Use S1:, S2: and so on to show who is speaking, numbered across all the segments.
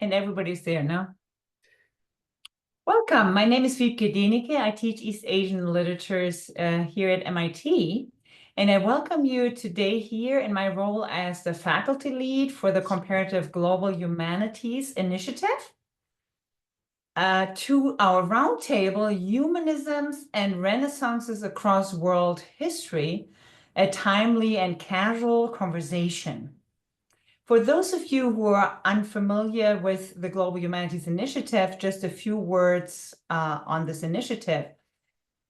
S1: And everybody's there now. Welcome. My name is Wiebke Denike. I teach East Asian literatures here at MIT. And I welcome you today here in my role as the faculty lead for the Comparative Global Humanities Initiative to our roundtable, Humanisms and Renaissances Across World History, a timely and casual conversation. For those of you who are unfamiliar with the Global Humanities Initiative, just a few words on this initiative.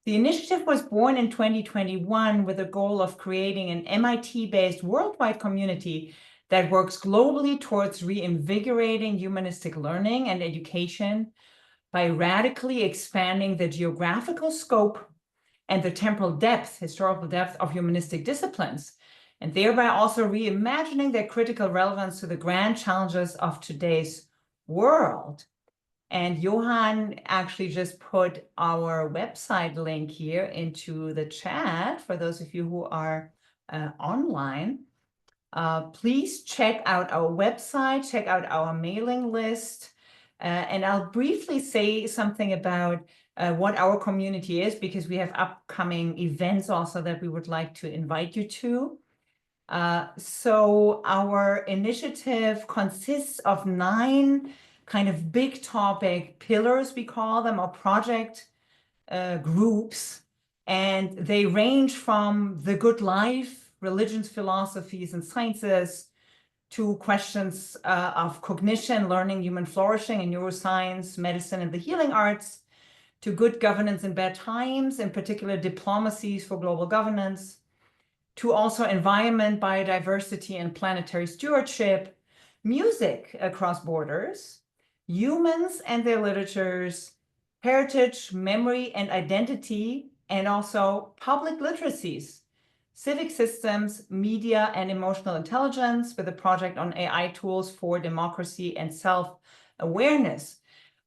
S1: The initiative was born in 2021 with the goal of creating an MIT-based worldwide community that works globally towards reinvigorating humanistic learning and education by radically expanding the geographical scope and the temporal depth, historical depth of humanistic disciplines, and thereby also reimagining their critical relevance to the grand challenges of today's world. And Johan actually just put our website link here into the chat for those of you who are online. Please check out our website, check out our mailing list, and I'll briefly say something about what our community is, because we have upcoming events also that we would like to invite you to. So our initiative consists of 9 kind of big topic pillars, we call them, or project groups, and they range from the good life, religions, philosophies, and sciences, to questions of cognition, learning, human flourishing, and neuroscience, medicine, and the healing arts, to good governance in bad times, in particular diplomacies for global governance, to also environment, biodiversity, and planetary stewardship, music across borders, humans and their literatures, heritage, memory, and identity, and also public literacies, civic systems, media, and emotional intelligence, with a project on AI tools for democracy and self-awareness.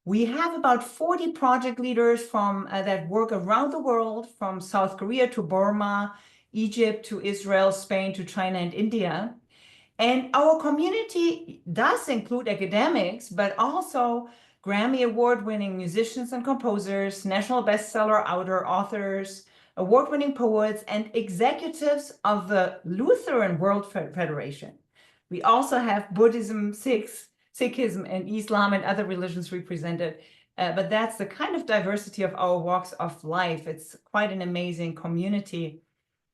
S1: We have about 40 project leaders from that work around the world, from South Korea to Burma, Egypt to Israel, Spain to China and India. And our community does include academics, but also Grammy Award-winning musicians and composers, national bestseller authors, award-winning poets, and executives of the Lutheran World Federation. We also have Buddhism, Sikhism, and Islam and other religions represented. But that's the kind of diversity of our walks of life. It's quite an amazing community.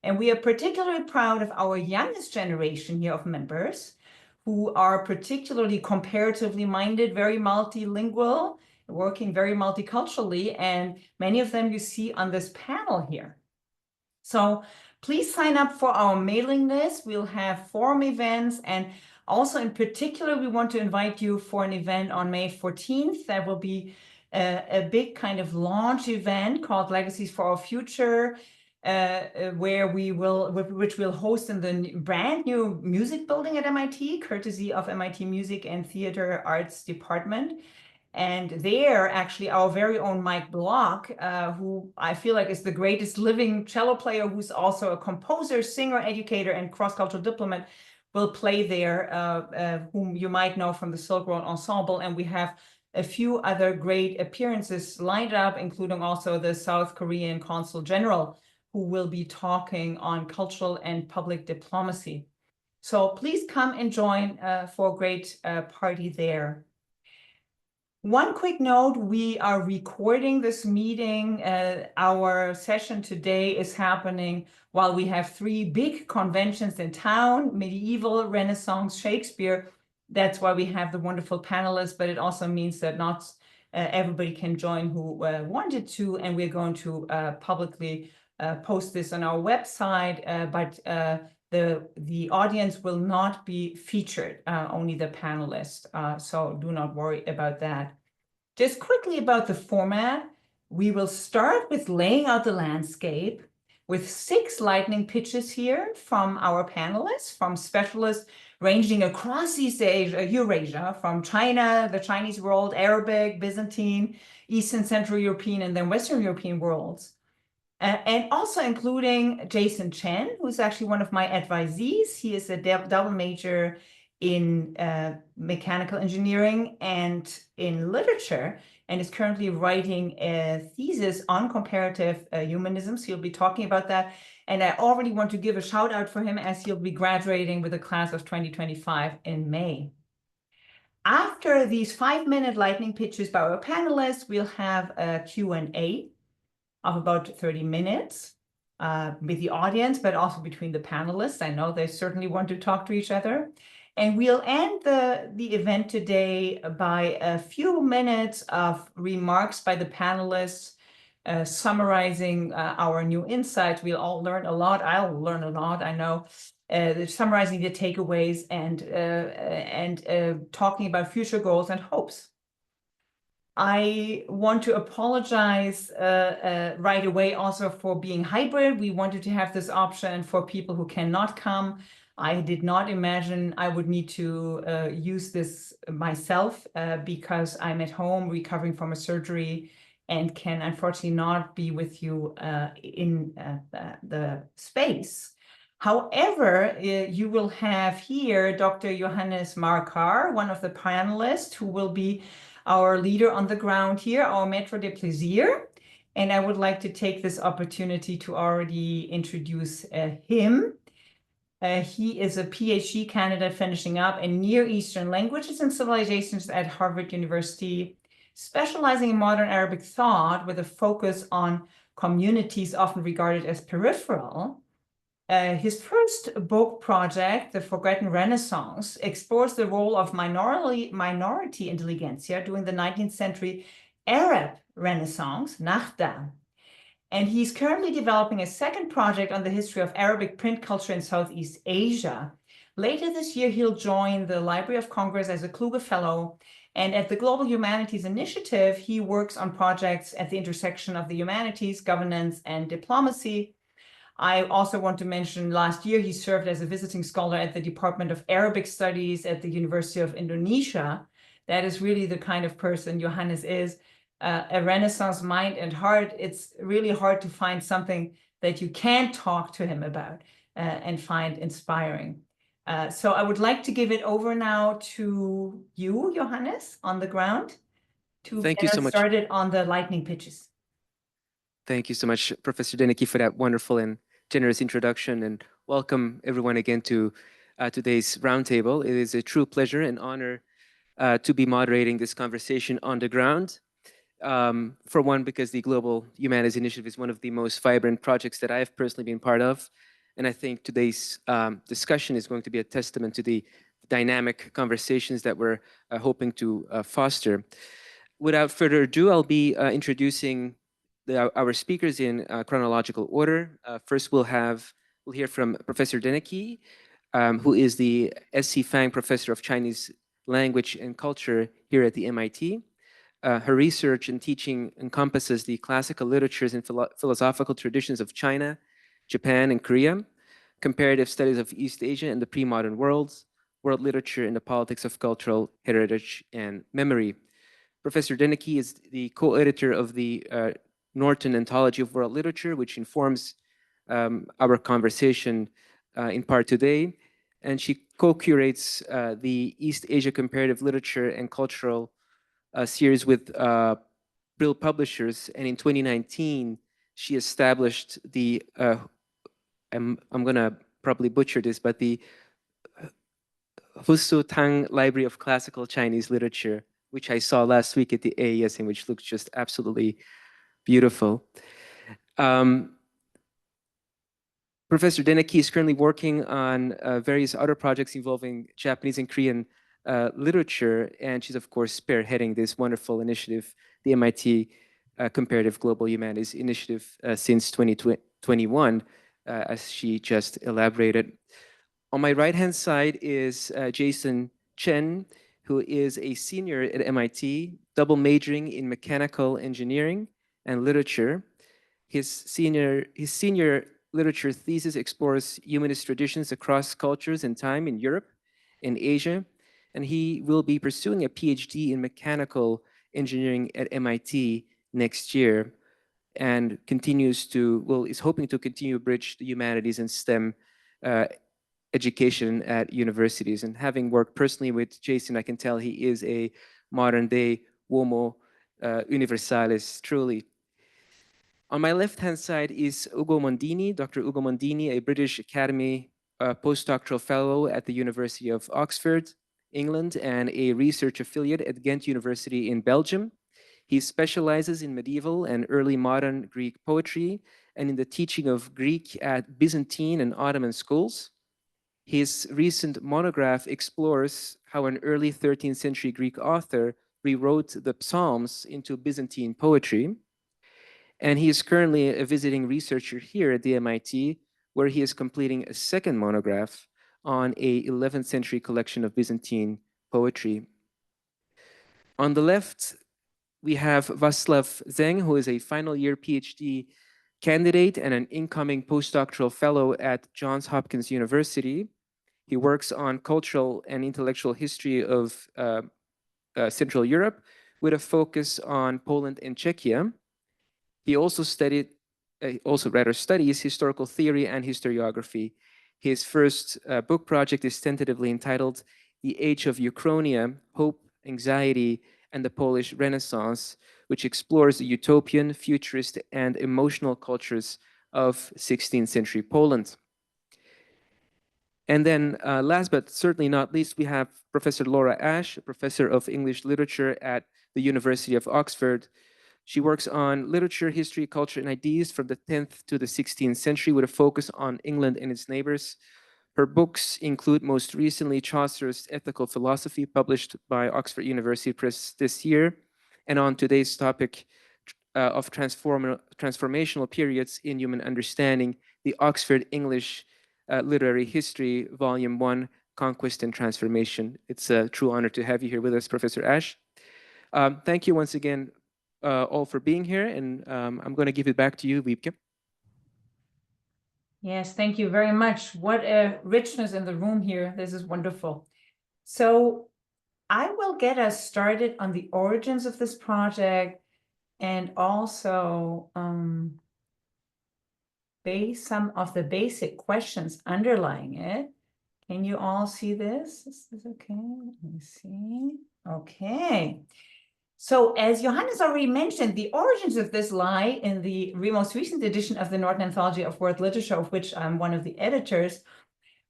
S1: And we are particularly proud of our youngest generation here of members, who are particularly comparatively minded, very multilingual, working very multiculturally, and many of them you see on this panel here. So please sign up for our mailing list. We'll have forum events, and also in particular, we want to invite you for an event on May 14th. That will be a big kind of launch event called Legacies for Our Future, which we'll host in the brand new music building at MIT, courtesy of MIT Music and Theater Arts Department. And there, actually, our very own Mike Block, who I feel like is the greatest living cello player, who's also a composer, singer, educator, and cross-cultural diplomat, will play there, whom you might know from the Silk Road Ensemble. And we have a few other great appearances lined up, including also the South Korean Consul General, who will be talking on cultural and public diplomacy. So please come and join for a great party there. One quick note, we are recording this meeting. Our session today is happening while we have 3 big conventions in town: medieval, Renaissance, Shakespeare. That's why we have the wonderful panelists, but it also means that not everybody can join who wanted to, and we're going to publicly post this on our website, but the audience will not be featured, only the panelists, so do not worry about that. Just quickly about the format, we will start with laying out the landscape with 6 lightning pitches here from our panelists, from specialists ranging across East Asia, Eurasia, from China, the Chinese world, Arabic, Byzantine, Eastern Central European, and then Western European worlds. And also including Jason Chen, who's actually one of my advisees. He is a double major in mechanical engineering and in literature, and is currently writing a thesis on comparative humanisms. He'll be talking about that. And I already want to give a shout out for him, as he'll be graduating with the class of 2025 in May. After these 5-minute lightning pitches by our panelists, we'll have a Q&A of about 30 minutes with the audience, but also between the panelists. I know they certainly want to talk to each other. And we'll end the event today by a few minutes of remarks by the panelists, summarizing our new insights. We'll all learn a lot. I'll learn a lot, I know. Summarizing the takeaways and talking about future goals and hopes. I want to apologize right away also for being hybrid. We wanted to have this option for people who cannot come. I did not imagine I would need to use this myself because I'm at home recovering from a surgery and can unfortunately not be with you in the space. However, you will have here Dr. Johannes Markar, one of the panelists, who will be our leader on the ground here, our maître de plaisir. And I would like to take this opportunity to already introduce him. He is a PhD candidate finishing up in Near Eastern Languages and Civilizations at Harvard University, specializing in modern Arabic thought with a focus on communities often regarded as peripheral. His first book project, The Forgotten Renaissance, explores the role of minority intelligentsia during the 19th century Arab Renaissance, Nahda. And he's currently developing a second project on the history of Arabic print culture in Southeast Asia. Later this year, he'll join the Library of Congress as a Kluge Fellow. And at the Global Humanities Initiative, he works on projects at the intersection of the humanities, governance, and diplomacy. I also want to mention last year, he served as a visiting scholar at the Department of Arabic Studies at the University of Indonesia. That is really the kind of person Johannes is. A Renaissance mind and heart. It's really hard to find something that you can't talk to him about and find inspiring. So I would like to give it over now to you, Johannes, on the ground, to get us started on the lightning pitches.
S2: Thank you so much, Professor Deneke, for that wonderful and generous introduction, and welcome everyone again to today's roundtable. It is a true pleasure and honor to be moderating this conversation on the ground. For one, because the Global Humanities Initiative is one of the most vibrant projects that I have personally been part of. And I think today's discussion is going to be a testament to the dynamic conversations that we're hoping to foster. Without further ado, I'll be introducing our speakers in chronological order. First, we'll hear from Professor Deneke, who is the S.C. Fang Professor of Chinese Language and Culture here at the MIT. Her research and teaching encompasses the classical literatures and philosophical traditions of China, Japan, and Korea, comparative studies of East Asia and the pre-modern worlds, world literature and the politics of cultural heritage and memory. Professor Deneke is the co-editor of the Norton Anthology of World Literature, which informs our conversation in part today. And she co-curates the East Asia Comparative Literature and Cultural series with Brill Publishers, and in 2019 she established the I'm gonna probably butcher this, but the Husu Tang Library of Classical Chinese Literature, which I saw last week at the AES and which looks just absolutely beautiful. Professor Deneke is currently working on various other projects involving Japanese and Korean literature, and she's of course spearheading this wonderful initiative, the MIT Comparative Global Humanities Initiative, since 2021, as she just elaborated. On my right-hand side is Jason Chen, who is a senior at MIT, double majoring in mechanical engineering and literature. His senior literature thesis explores humanist traditions across cultures and time in Europe and Asia, and he will be pursuing a PhD in mechanical engineering at MIT next year, and is hoping to continue to bridge the humanities and STEM education at universities. And having worked personally with Jason, I can tell he is a modern day Homo universalis, truly. On my left-hand side is Ugo Mondini, Dr. Ugo Mondini, a British Academy postdoctoral fellow at the University of Oxford, England, and a research affiliate at Ghent University in Belgium. He specializes in medieval and early modern Greek poetry and in the teaching of Greek at Byzantine and Ottoman schools. His recent monograph explores how an early 13th century Greek author rewrote the Psalms into Byzantine poetry. And he is currently a visiting researcher here at the MIT, where he is completing a second monograph on a 11th century collection of Byzantine poetry. On the left, we have Václav Zeng, who is a final year PhD candidate and an incoming postdoctoral fellow at Johns Hopkins University. He works on cultural and intellectual history of Central Europe with a focus on Poland and Czechia. He also studies historical theory and historiography. His first book project is tentatively entitled The Age of Uchronia, Hope, Anxiety, and the Polish Renaissance, which explores the utopian, futurist, and emotional cultures of 16th century Poland. And then last but certainly not least, we have Professor Laura Ash, a professor of English literature at the University of Oxford. She works on literature, history, culture, and ideas from the 10th to the 16th century with a focus on England and its neighbors. Her books include most recently Chaucer's Ethical Philosophy, published by Oxford University Press this year, and on today's topic of transformational periods in human understanding, the Oxford English Literary History, Volume 1, Conquest and Transformation. It's a true honor to have you here with us, Professor Ash. Thank you once again all for being here, and I'm going to give it back to you, Wiebke.
S1: Yes, thank you very much. What a richness in the room here. This is wonderful. So I will get us started on the origins of this project and also base some of the basic questions underlying it. Can you all see this? Is this okay? Let me see. Okay. So as Johannes already mentioned, the origins of this lie in the most recent edition of the Norton Anthology of World Literature, of which I'm one of the editors,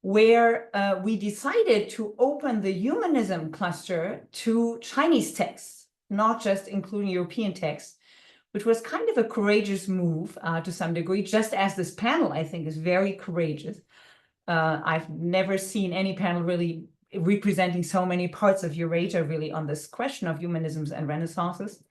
S1: where we decided to open the humanism cluster to Chinese texts, not just including European texts, which was kind of a courageous move to some degree, just as this panel, I think, is very courageous. I've never seen any panel really representing so many parts of Eurasia really on this question of humanisms and renaissances.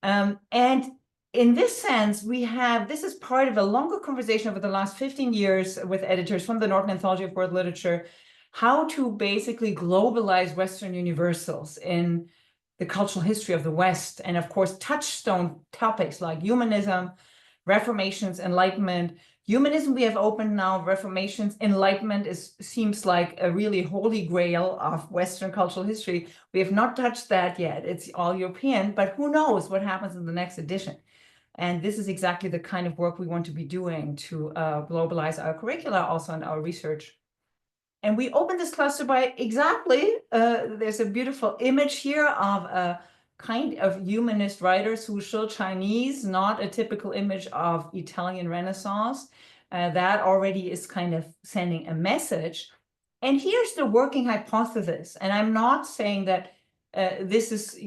S1: And in this sense, this is part of a longer conversation over the last 15 years with editors from the Norton Anthology of World Literature, how to basically globalize Western universals in the cultural history of the West. And of course, touchstone topics like humanism, Reformations, Enlightenment. Humanism we have opened now, Reformations, Enlightenment seems like a really holy grail of Western cultural history. We have not touched that yet. It's all European, but who knows what happens in the next edition. And this is exactly the kind of work we want to be doing to globalize our curricula also in our research. And we opened this cluster by there's a beautiful image here of a kind of humanist writers who show Chinese, not a typical image of Italian Renaissance. That already is kind of sending a message. And here's the working hypothesis. And I'm not saying that this is,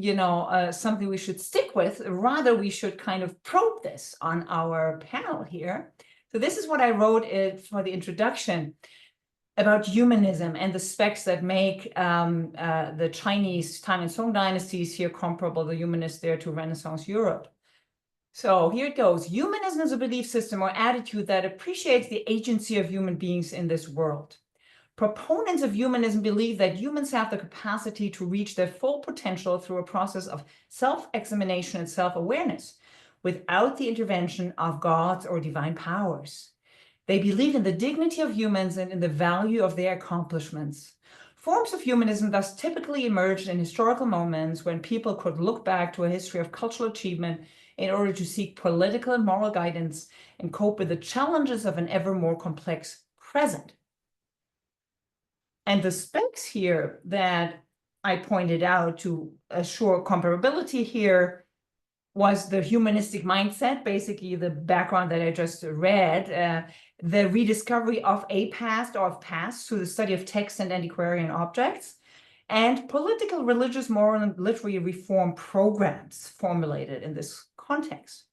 S1: something we should stick with. Rather, we should kind of probe this on our panel here. So this is what I wrote for the introduction about humanism and the specs that make the Chinese Tang and Song dynasties here comparable, the humanists there, to Renaissance Europe. So here it goes. Humanism is a belief system or attitude that appreciates the agency of human beings in this world. Proponents of humanism believe that humans have the capacity to reach their full potential through a process of self-examination and self-awareness without the intervention of gods or divine powers. They believe in the dignity of humans and in the value of their accomplishments. Forms of humanism thus typically emerged in historical moments when people could look back to a history of cultural achievement in order to seek political and moral guidance and cope with the challenges of an ever more complex present. And the specs here that I pointed out to assure comparability here was the humanistic mindset, basically the background that I just read, the rediscovery of a past or of past through the study of text and antiquarian objects, and political, religious, moral, and literary reform programs formulated in this context.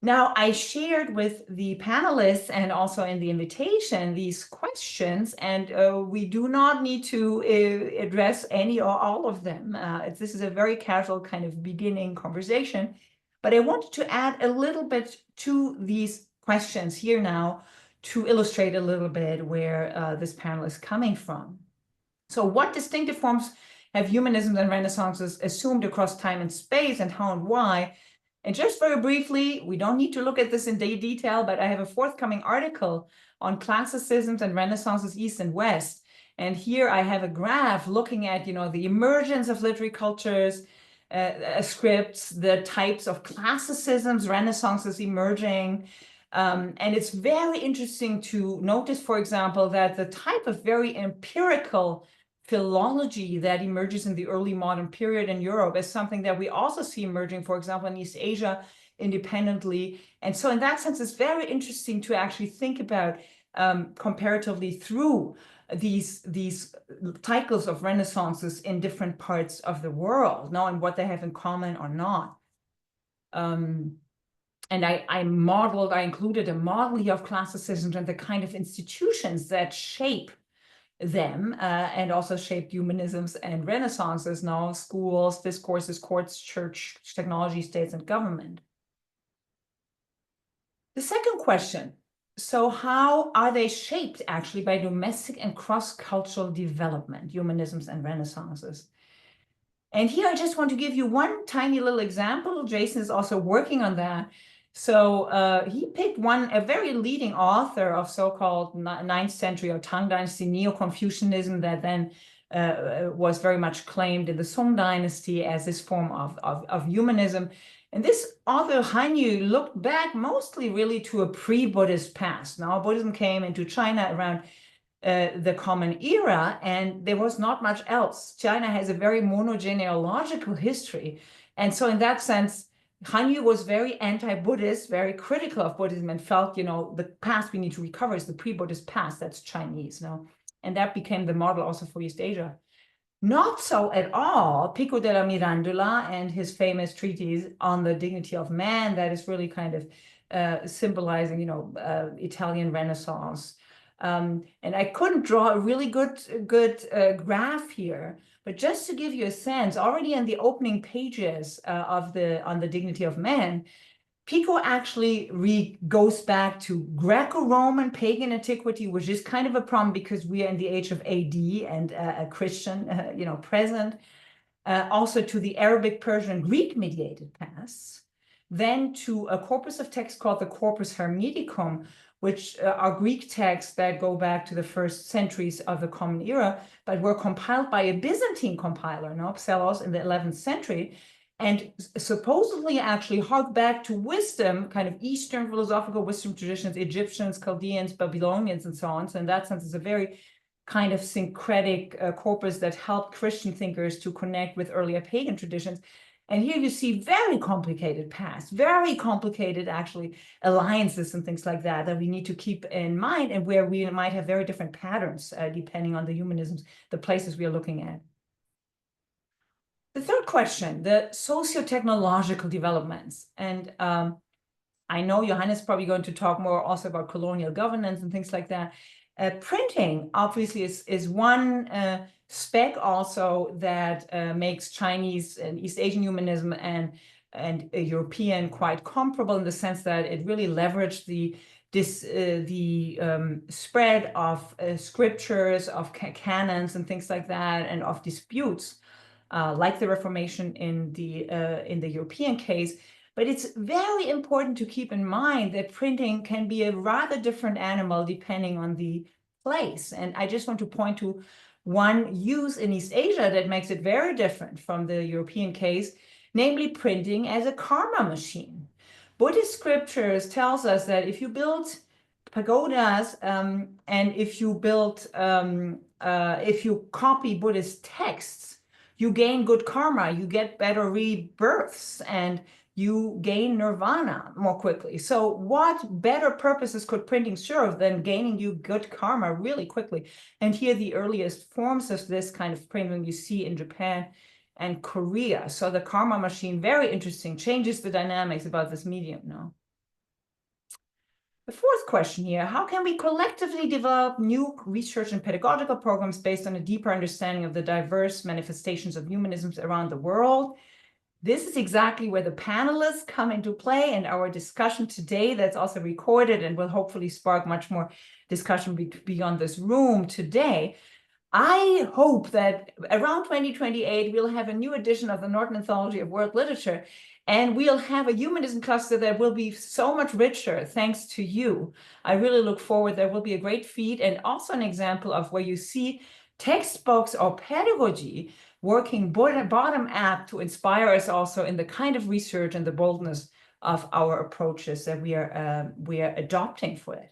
S1: Now, I shared with the panelists and also in the invitation these questions, and we do not need to address any or all of them. This is a very casual kind of beginning conversation, but I wanted to add a little bit to these questions here now to illustrate a little bit where this panel is coming from. So what distinctive forms have humanisms and renaissances assumed across time and space, and how and why? And just very briefly, we don't need to look at this in detail, but I have a forthcoming article on classicisms and renaissances East and West. And here I have a graph looking at, the emergence of literary cultures, scripts, the types of classicisms, renaissances emerging. And it's very interesting to notice, for example, that the type of very empirical philology that emerges in the early modern period in Europe is something that we also see emerging, for example, in East Asia independently. And so in that sense, it's very interesting to actually think about comparatively through these cycles of renaissances in different parts of the world, knowing what they have in common or not. And I included a model here of classicism and the kind of institutions that shape them and also shaped humanisms and renaissances, now schools, discourses, courts, church, technology, states, and government. The second question, so how are they shaped actually by domestic and cross-cultural development, humanisms and renaissances? And here I just want to give you one tiny little example. Jason is also working on that. So he picked a very leading author of so-called 9th century or Tang Dynasty Neo-Confucianism that then was very much claimed in the Song Dynasty as this form of humanism. And this author, Han Yu, looked back mostly really to a pre-Buddhist past. Now, Buddhism came into China around the Common Era, and there was not much else. China has a very monogenealogical history. And so in that sense, Han Yu was very anti-Buddhist, very critical of Buddhism, and felt, the past we need to recover is the pre-Buddhist past, that's Chinese, and that became the model also for East Asia. Not so at all Pico della Mirandola and his famous treatise on the dignity of man that is really kind of symbolizing, Italian Renaissance. And I couldn't draw a really good graph here, but just to give you a sense, already in the opening pages on the dignity of man, Pico actually goes back to Greco-Roman pagan antiquity, which is kind of a problem because we are in the age of AD and a Christian, present. Also to the Arabic, Persian, Greek mediated pasts, then to a corpus of texts called the Corpus Hermeticum, which are Greek texts that go back to the first centuries of the Common Era, but were compiled by a Byzantine compiler, Psellos, in the 11th century, and supposedly actually hark back to wisdom, kind of Eastern philosophical wisdom traditions, Egyptians, Chaldeans, Babylonians, and so on. So in that sense, it's a very kind of syncretic corpus that helped Christian thinkers to connect with earlier pagan traditions. And here you see very complicated past, very complicated actually alliances and things like that we need to keep in mind, and where we might have very different patterns depending on the humanisms, the places we are looking at. The third question, the socio-technological developments. And I know Johannes is probably going to talk more also about colonial governance and things like that. Printing obviously is one spec also that makes Chinese and East Asian humanism and European quite comparable in the sense that it really leveraged the spread of scriptures, of canons and things like that, and of disputes, like the Reformation in the European case. But it's very important to keep in mind that printing can be a rather different animal depending on the place. And I just want to point to one use in East Asia that makes it very different from the European case, namely printing as a karma machine. Buddhist scriptures tells us that if you build pagodas, and if you if you copy Buddhist texts, you gain good karma, you get better rebirths, and you gain nirvana more quickly. So what better purposes could printing serve than gaining you good karma really quickly? And here the earliest forms of this kind of printing you see in Japan and Korea. So the karma machine, very interesting, changes the dynamics about this medium now. The fourth question here, how can we collectively develop new research and pedagogical programs based on a deeper understanding of the diverse manifestations of humanisms around the world? This is exactly where the panelists come into play, and our discussion today that's also recorded and will hopefully spark much more discussion beyond this room today. I hope that around 2028, we'll have a new edition of the Norton Anthology of World Literature, and we'll have a humanism cluster that will be so much richer thanks to you. I really look forward. There will be a great feed and also an example of where you see textbooks or pedagogy working bottom up to inspire us also in the kind of research and the boldness of our approaches that we are adopting for it.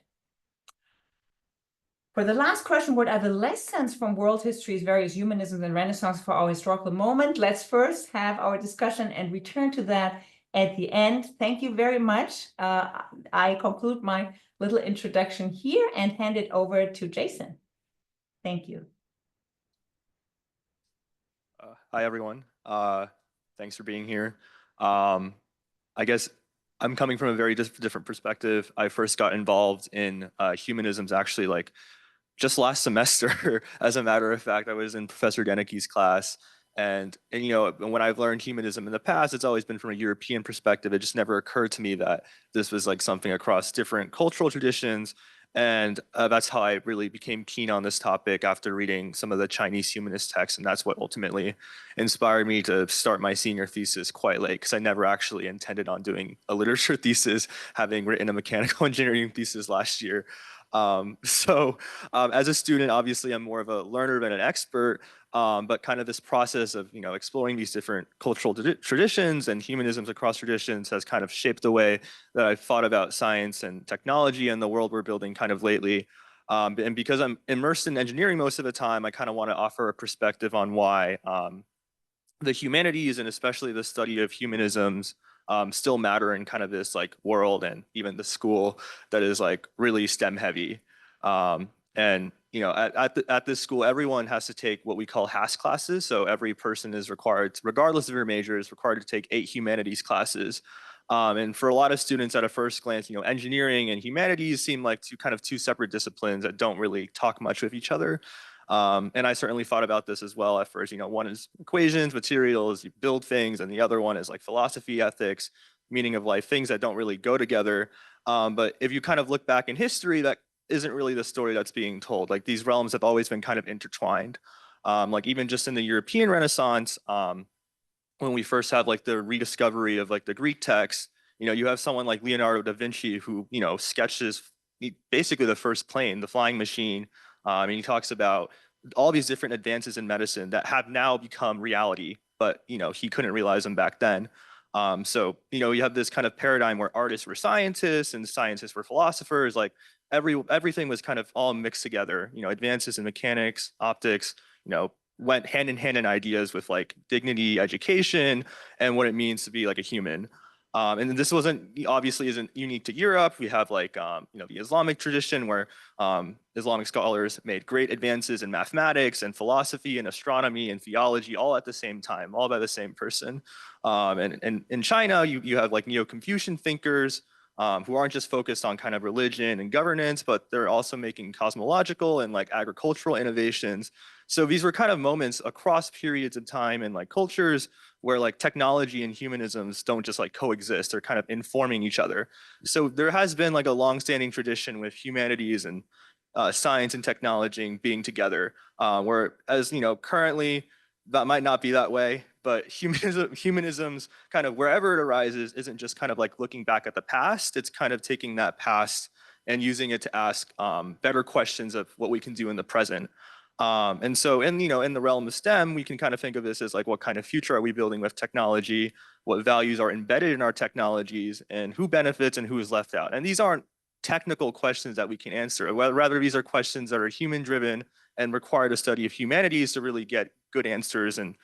S1: For the last question, what are the lessons from world history's various humanisms and Renaissance for our historical moment? Let's first have our discussion and return to that at the end. Thank you very much. I conclude my little introduction here and hand it over to Jason. Thank you.
S3: Hi, everyone. Thanks for being here. I guess I'm coming from a very different perspective. I first got involved in humanisms actually like just last semester. As a matter of fact, I was in Professor Deneke's class, and you know, when I've learned humanism in the past, it's always been from a European perspective. It just never occurred to me that this was like something across different cultural traditions. And that's how I really became keen on this topic after reading some of the Chinese humanist texts. And that's what ultimately inspired me to start my senior thesis quite late, because I never actually intended on doing a literature thesis, having written a mechanical engineering thesis last year. As a student, obviously, I'm more of a learner than an expert. But kind of this process of, you know, exploring these different cultural traditions and humanisms across traditions has kind of shaped the way that I've thought about science and technology and the world we're building kind of lately. And because I'm immersed in engineering most of the time, I kind of want to offer a perspective on why the humanities and especially the study of humanisms still matter in kind of this like world and even the school that is like really STEM heavy. And you know, at this school, everyone has to take what we call HAS classes. So every person is required, regardless of your major, is required to take 8 humanities classes. And for a lot of students at a first glance, you know, engineering and humanities seem like two separate disciplines that don't really talk much with each other. And I certainly thought about this as well at first. You know, one is equations, materials, you build things, and the other one is like philosophy, ethics, meaning of life, things that don't really go together. But if you kind of look back in history, that isn't really the story that's being told. Like these realms have always been kind of intertwined. Like even just in the European Renaissance, when we first have like the rediscovery of like the Greek texts, you know, you have someone like Leonardo da Vinci who, you know, sketches basically the first plane, the flying machine. And he talks about all these different advances in medicine that have now become reality, but, you know, he couldn't realize them back then. So, you know, you have this kind of paradigm where artists were scientists and scientists were philosophers. Like everything was kind of all mixed together. You know, advances in mechanics, optics, you know, went hand in hand in ideas with like dignity, education, and what it means to be like a human. And this obviously isn't unique to Europe. We have like, you know, the Islamic tradition where Islamic scholars made great advances in mathematics and philosophy and astronomy and theology all at the same time, all by the same person. And in China, you have like Neo-Confucian thinkers who aren't just focused on kind of religion and governance, but they're also making cosmological and like agricultural innovations. So these were kind of moments across periods of time and like cultures where like technology and humanisms don't just like coexist, they're kind of informing each other. So there has been like a longstanding tradition with humanities and science and technology being together, where as you know, currently that might not be that way, but humanisms kind of wherever it arises isn't just kind of like looking back at the past, it's kind of taking that past and using it to ask better questions of what we can do in the present. And so in the realm of STEM, we can kind of think of this as like, what kind of future are we building with technology? What values are embedded in our technologies and who benefits and who is left out? And these aren't technical questions that we can answer. Rather, these are questions that are human-driven and require the study of humanities to really get good answers and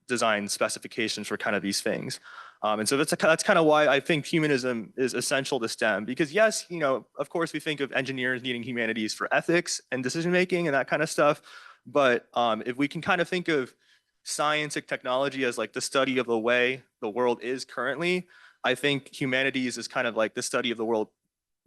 S3: design specifications for kind of these things. And so that's kind of why I think humanism is essential to STEM, because yes, you know, of course we think of engineers needing humanities for ethics and decision-making and that kind of stuff. But if we can kind of think of science and technology as like the study of the way the world is currently, I think humanities is kind of like the study of the world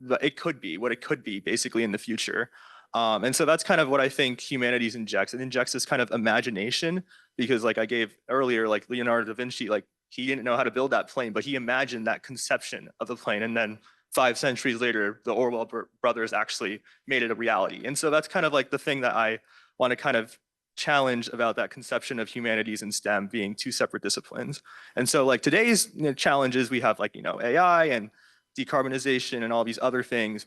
S3: that it could be, what it could be basically in the future. And so that's kind of what I think humanities injects. It injects this kind of imagination, because like I gave earlier, like Leonardo da Vinci, like he didn't know how to build that plane, but he imagined that conception of the plane. And then 5 centuries later, the Orwell brothers actually made it a reality. And so that's kind of like the thing that I want to kind of challenge about that conception of humanities and STEM being 2 separate disciplines. And so like today's challenges, we have like, you know, AI and decarbonization and all these other things.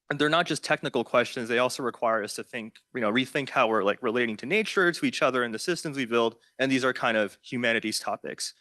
S3: And they're not just technical questions, they also require us to think, you know, rethink how we're like relating to nature, to each other, and the systems we build. And these are kind of humanities topics.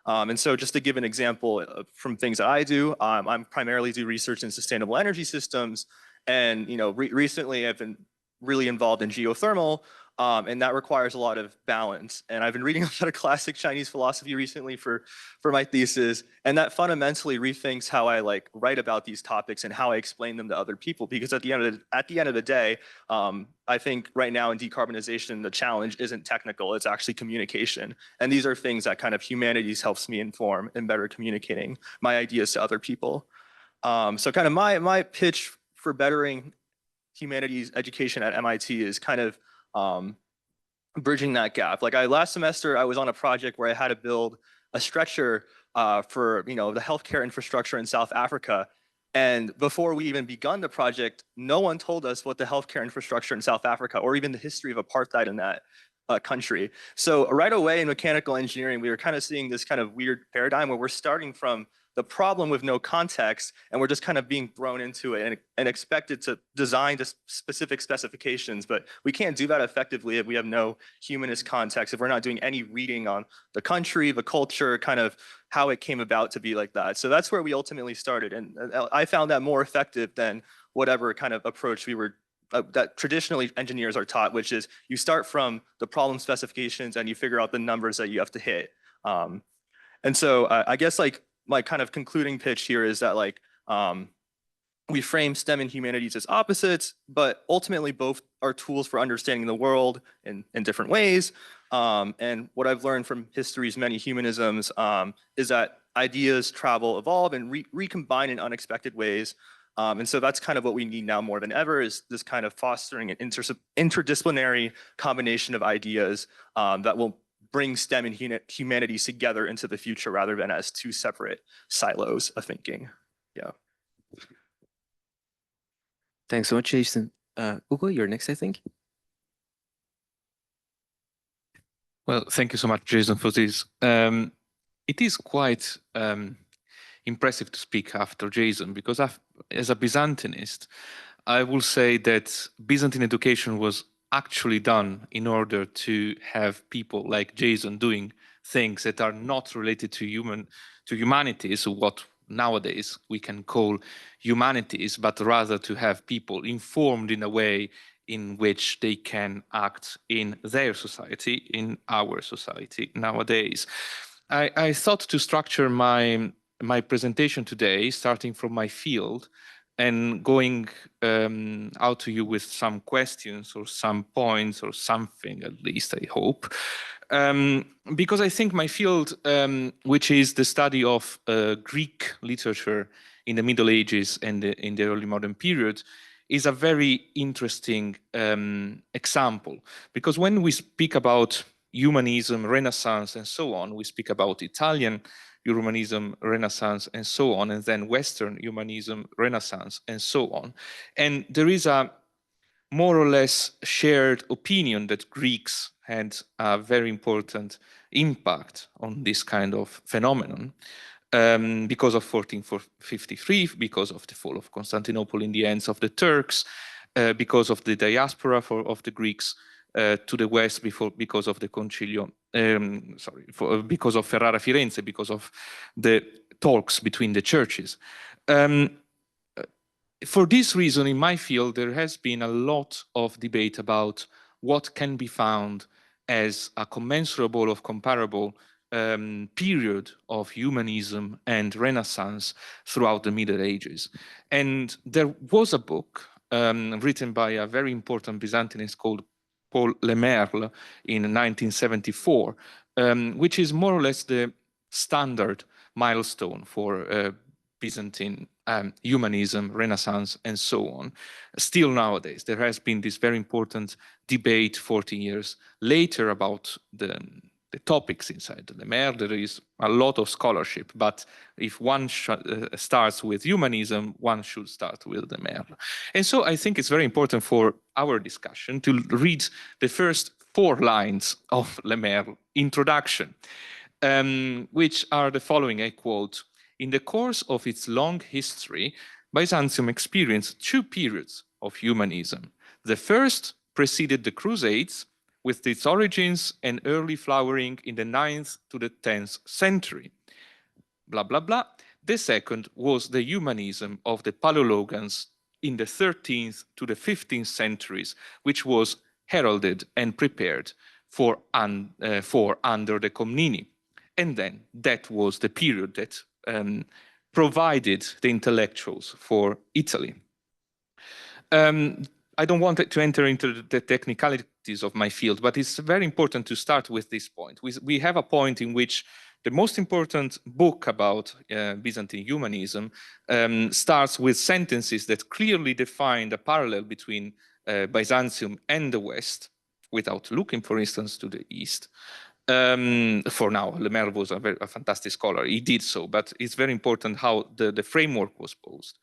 S3: And so just to give an example from things that I do, I'm primarily do research in sustainable energy systems. And, you know, recently I've been really involved in geothermal, and that requires a lot of balance. And I've been reading a lot of classic Chinese philosophy recently for my thesis, and that fundamentally rethinks how I like write about these topics and how I explain them to other people. Because at the end of the day, I think right now in decarbonization, the challenge isn't technical; it's actually communication. And these are things that kind of humanities helps me inform in better communicating my ideas to other people. So kind of my pitch for bettering humanities education at MIT is kind of bridging that gap. Like last semester, I was on a project where I had to build a stretcher for, you know, the healthcare infrastructure in South Africa. And before we even begun the project, no one told us what the healthcare infrastructure in South Africa or even the history of apartheid in that country. So right away in mechanical engineering, we were kind of seeing this kind of weird paradigm where we're starting from the problem with no context, and we're just kind of being thrown into it and expected to design to specific specifications. But we can't do that effectively if we have no humanist context, if we're not doing any reading on the country, the culture, kind of how it came about to be like that. So that's where we ultimately started. And I found that more effective than whatever kind of approach we were that traditionally engineers are taught, which is you start from the problem specifications and you figure out the numbers that you have to hit. And so I guess like my kind of concluding pitch here is that like we frame STEM and humanities as opposites, but ultimately both are tools for understanding the world in different ways. And what I've learned from history's many humanisms is that ideas travel, evolve, and recombine in unexpected ways. And so that's kind of what we need now more than ever, is this kind of fostering an interdisciplinary combination of ideas that will bring STEM and humanities together into the future rather than as 2 separate silos of thinking. Yeah.
S2: Thanks so much, Jason. Ugo, you're next, I think.
S4: Well, thank you so much, Jason, for this. It is quite impressive to speak after Jason, because as a Byzantinist, I will say that Byzantine education was actually done in order to have people like Jason doing things that are not related to humanities, what nowadays we can call humanities, but rather to have people informed in a way in which they can act in their society, in our society nowadays. I thought to structure my presentation today, starting from my field and going out to you with some questions or some points or something, at least I hope. Because I think my field, which is the study of Greek literature in the Middle Ages and in the early modern period, is a very interesting example. Because when we speak about humanism, Renaissance, and so on, we speak about Italian humanism, Renaissance, and so on, and then Western humanism, Renaissance, and so on. And there is a more or less shared opinion that Greeks had a very important impact on this kind of phenomenon because of 1453, because of the fall of Constantinople in the hands of the Turks, because of the diaspora of the Greeks to the West because of the Concilio, because of Ferrara Firenze, because of the talks between the churches. for this reason, in my field, there has been a lot of debate about what can be found as a commensurable or comparable period of humanism and Renaissance throughout the Middle Ages. And there was a book written by a very important Byzantinist called Paul Lemerle in 1974, which is more or less the standard milestone for Byzantine humanism, Renaissance, and so on. Still nowadays, there has been this very important debate 40 years later about the topics inside the Lemerre. There is a lot of scholarship, but if one starts with humanism, one should start with the Lemerre. And so I think it's very important for our discussion to read the first 4 lines of Lemerre introduction, which are the following, I quote: "In the course of its long history, Byzantium experienced 2 periods of humanism. The first preceded the Crusades, with its origins and early flowering in the 9th to the 10th century. Blah, blah, blah. The second was the humanism of the Paleologans in the 13th to the 15th centuries, which was heralded and prepared for under the Comneni." And then that was the period that provided the intellectuals for Italy. I don't want to enter into the technicalities of my field, but it's very important to start with this point. We have a point in which the most important book about Byzantine humanism starts with sentences that clearly define the parallel between Byzantium and the West, without looking, for instance, to the East. For now, Lemerre was a fantastic scholar. He did so, but it's very important how the framework was posed.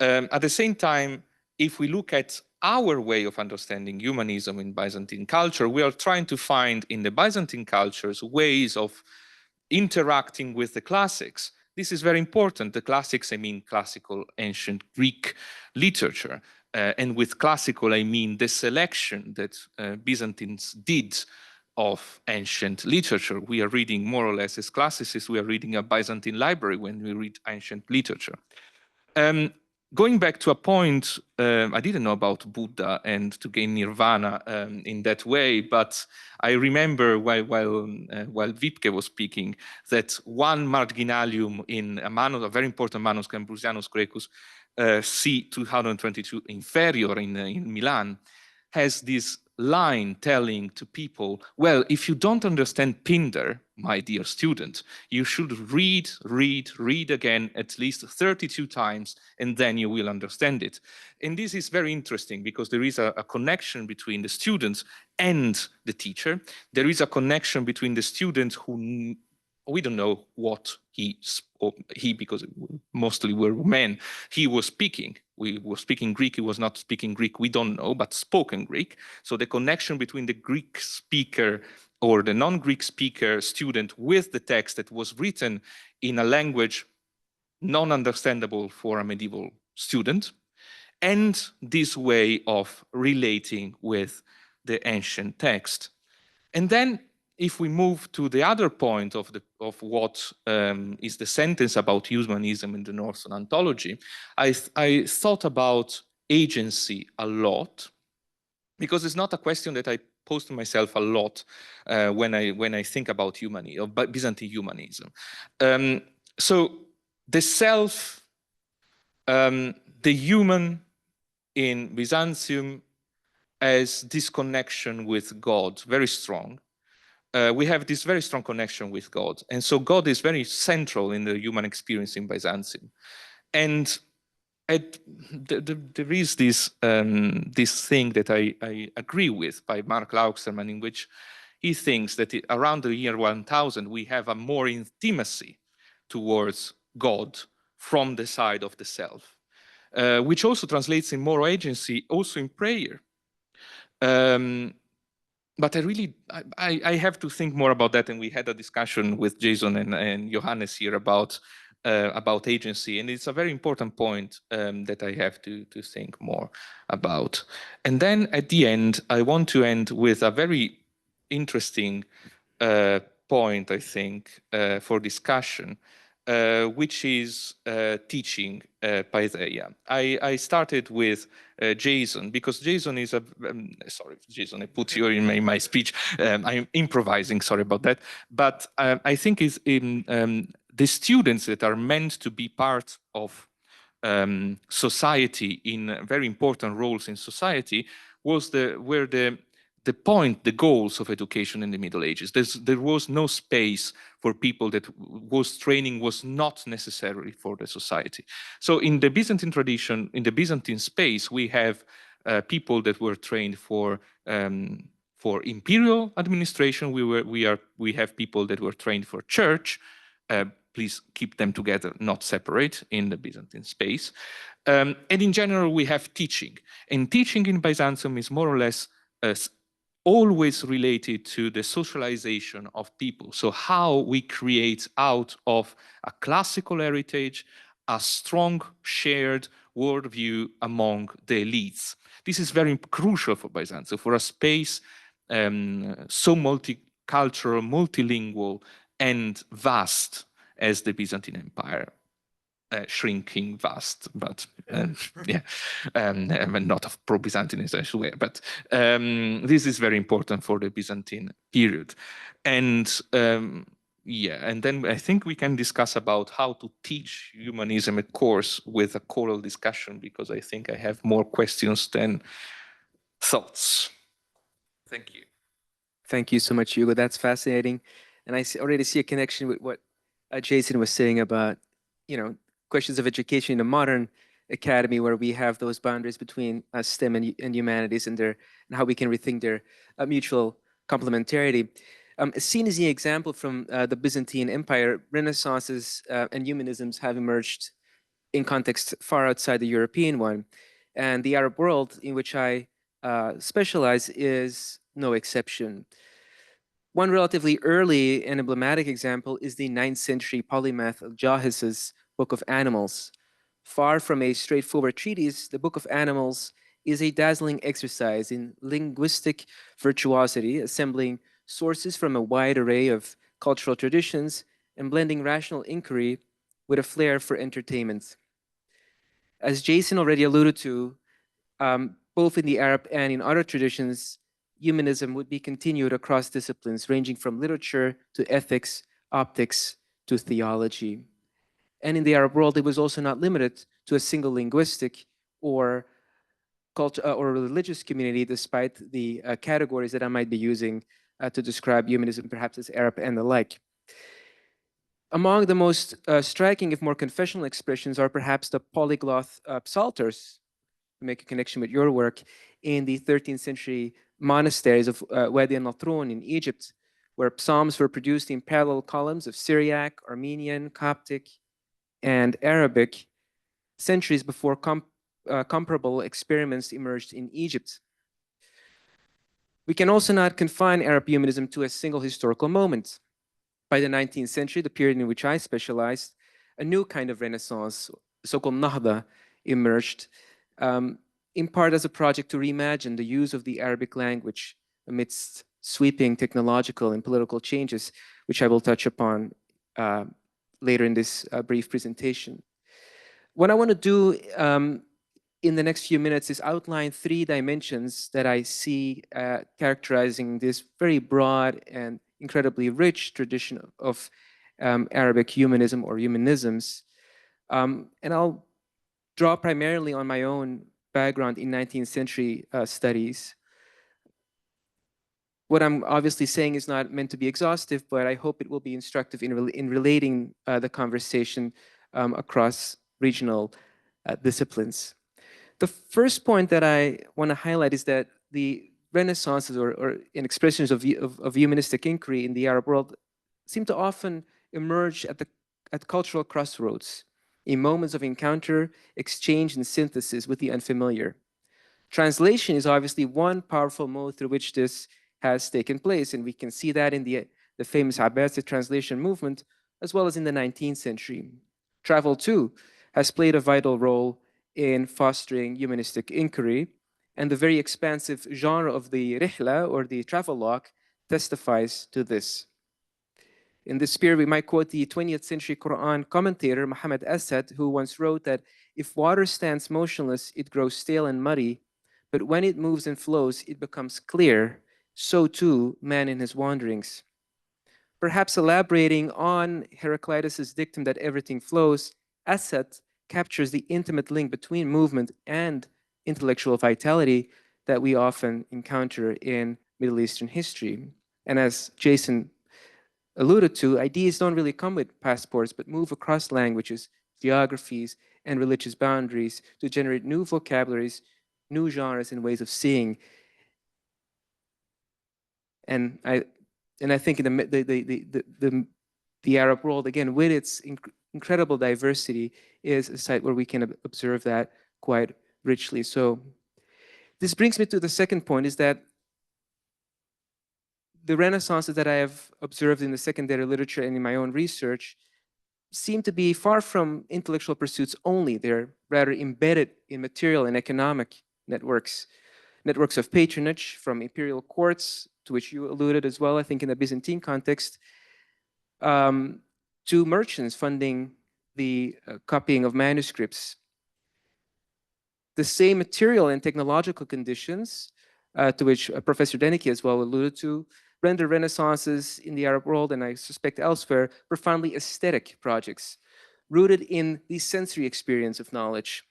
S4: At the same time, if we look at our way of understanding humanism in Byzantine culture, we are trying to find in the Byzantine cultures ways of interacting with the classics. This is very important. The classics, I mean classical ancient Greek literature. And with classical, I mean the selection that Byzantines did of ancient literature. We are reading more or less as classicists, we are reading a Byzantine library when we read ancient literature. Going back to a point, I didn't know about Buddha and to gain nirvana in that way, but I remember while Wipke was speaking that one marginalium in a very important manuscript, Ambrosianus Graecus, C 2022 inferior in Milan, has this line telling to people, well, if you don't understand Pindar, my dear student, you should read again at least 32 times, and then you will understand it. And this is very interesting because there is a connection between the students and the teacher. There is a connection between the student who we don't know what he, because mostly were men, he was speaking. We were speaking Greek, he was not speaking Greek, we don't know, but spoken Greek. So the connection between the Greek speaker or the non-Greek speaker student with the text that was written in a language non-understandable for a medieval student, and this way of relating with the ancient text. And then if we move to the other point of what is the sentence about humanism in the Northern Anthology, I thought about agency a lot, because it's not a question that I pose to myself a lot when I think about humanism, or Byzantine humanism. So the self, the human in Byzantium has this connection with God, very strong. We have this very strong connection with God. And so God is very central in the human experience in Byzantium. And there is this thing that I agree with by Mark Lauxerman, in which he thinks that around the year 1000, we have a more intimacy towards God from the side of the self, which also translates in more agency, also in prayer. But I have to think more about that, and we had a discussion with Jason and Johannes here about agency, and it's a very important point that I have to think more about. And then at the end, I want to end with a very interesting point, I think, for discussion, which is teaching Paideia. I started with Jason, because Jason is a, sorry, Jason, I put you in my speech. I'm improvising, sorry about that. But I think is in the students that are meant to be part of society in very important roles in society were the point, the goals of education in the Middle Ages. There was no space for people that training was not necessary for the society. So in the Byzantine tradition, in the Byzantine space, we have people that were trained for imperial administration. We have people that were trained for church. Please keep them together, not separate in the Byzantine space. And in general, we have teaching. And teaching in Byzantium is more or less always related to the socialization of people. So how we create out of a classical heritage a strong shared worldview among the elites. This is very crucial for Byzantium, for a space so multicultural, multilingual, and vast as the Byzantine Empire. Shrinking vast, but yeah, not of pro-Byzantinism, I swear, but this is very important for the Byzantine period. And yeah, and then I think we can discuss about how to teach humanism at course with a choral discussion, because I think I have more questions than thoughts. Thank you.
S2: Thank you so much, Hugo. That's fascinating. And I already see a connection with what Jason was saying about, questions of education in a modern academy where we have those boundaries between STEM and humanities and how we can rethink their mutual complementarity. Seen as the example from the Byzantine Empire, Renaissances and humanisms have emerged in context far outside the European one. And the Arab world, in which I specialize, is no exception. One relatively early and emblematic example is the 9th century polymath Al-Jahiz's Book of Animals. Far from a straightforward treatise, the Book of Animals is a dazzling exercise in linguistic virtuosity, assembling sources from a wide array of cultural traditions and blending rational inquiry with a flair for entertainment. As Jason already alluded to, both in the Arab and in other traditions, humanism would be continued across disciplines, ranging from literature to ethics, optics to theology. And in the Arab world, it was also not limited to a single linguistic or culture or religious community, despite the categories that I might be using to describe humanism, perhaps as Arab and the like. Among the most striking, if more confessional expressions, are perhaps the polygloth psalters, to make a connection with your work, in the 13th century monasteries of Wadi al-Natron in Egypt, where psalms were produced in parallel columns of Syriac, Armenian, Coptic, and Arabic, centuries before comparable experiments emerged in Egypt. We can also not confine Arab humanism to a single historical moment. By the 19th century, the period in which I specialized, a new kind of renaissance, so-called Nahda, emerged, in part as a project to reimagine the use of the Arabic language amidst sweeping technological and political changes, which I will touch upon later in this brief presentation. What I want to do in the next few minutes is outline 3 dimensions that I see characterizing this very broad and incredibly rich tradition of Arabic humanism or humanisms. And I'll draw primarily on my own background in 19th century studies. What I'm obviously saying is not meant to be exhaustive, but I hope it will be instructive in relating the conversation across regional disciplines. The first point that I want to highlight is that the renaissances or in expressions of humanistic inquiry in the Arab world seem to often emerge at cultural crossroads, in moments of encounter, exchange, and synthesis with the unfamiliar. Translation is obviously one powerful mode through which this has taken place, and we can see that in the famous Abbasid translation movement, as well as in the 19th century. Travel, too, has played a vital role in fostering humanistic inquiry, and the very expansive genre of the rihla, or the travelogue, testifies to this. In this spirit, we might quote the 20th century Quran commentator Muhammad Asad, who once wrote that if water stands motionless, it grows stale and muddy, but when it moves and flows, it becomes clear. So too, man in his wanderings. Perhaps elaborating on Heraclitus's dictum that everything flows, Asad captures the intimate link between movement and intellectual vitality that we often encounter in Middle Eastern history. And as Jason alluded to, ideas don't really come with passports, but move across languages, geographies, and religious boundaries to generate new vocabularies, new genres, and ways of seeing. And I think in the Arab world, again, with its incredible diversity, is a site where we can observe that quite richly. So this brings me to the second point, is that the renaissances that I have observed in the secondary literature and in my own research seem to be far from intellectual pursuits only. They're rather embedded in material and economic networks of patronage, from imperial courts, to which you alluded as well, I think in the Byzantine context, to merchants funding the copying of manuscripts. The same material and technological conditions, to which Professor Deneke as well alluded to, render renaissances in the Arab world, and I suspect elsewhere, profoundly aesthetic projects, rooted in the sensory experience of knowledge.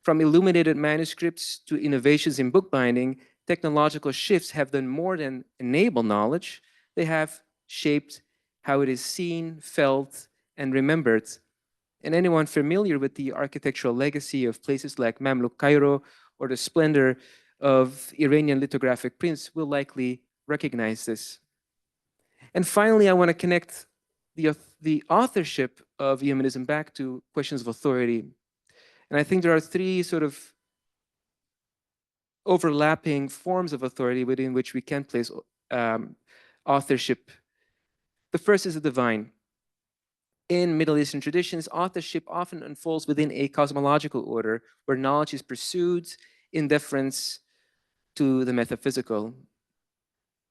S2: From illuminated manuscripts to innovations in bookbinding, technological shifts have done more than enable knowledge. They have shaped how it is seen, felt, and remembered. And anyone familiar with the architectural legacy of places like Mamluk Cairo or the splendor of Iranian lithographic prints will likely recognize this. And finally, I want to connect the authorship of humanism back to questions of authority. And I think there are three sort of overlapping forms of authority within which we can place authorship. The first is the divine. In Middle Eastern traditions, authorship often unfolds within a cosmological order where knowledge is pursued in deference to the metaphysical.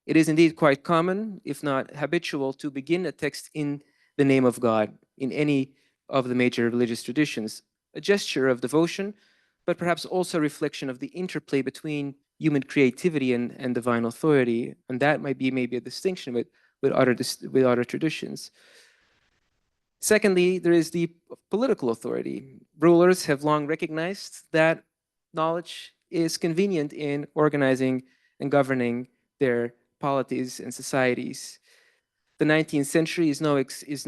S2: It is indeed quite common, if not habitual, to begin a text in the name of God in any of the major religious traditions, a gesture of devotion, but perhaps also a reflection of the interplay between human creativity and divine authority. And that might be maybe a distinction with other traditions. Secondly, there is the political authority. Rulers have long recognized that knowledge is convenient in organizing and governing their polities and societies. The 19th century is no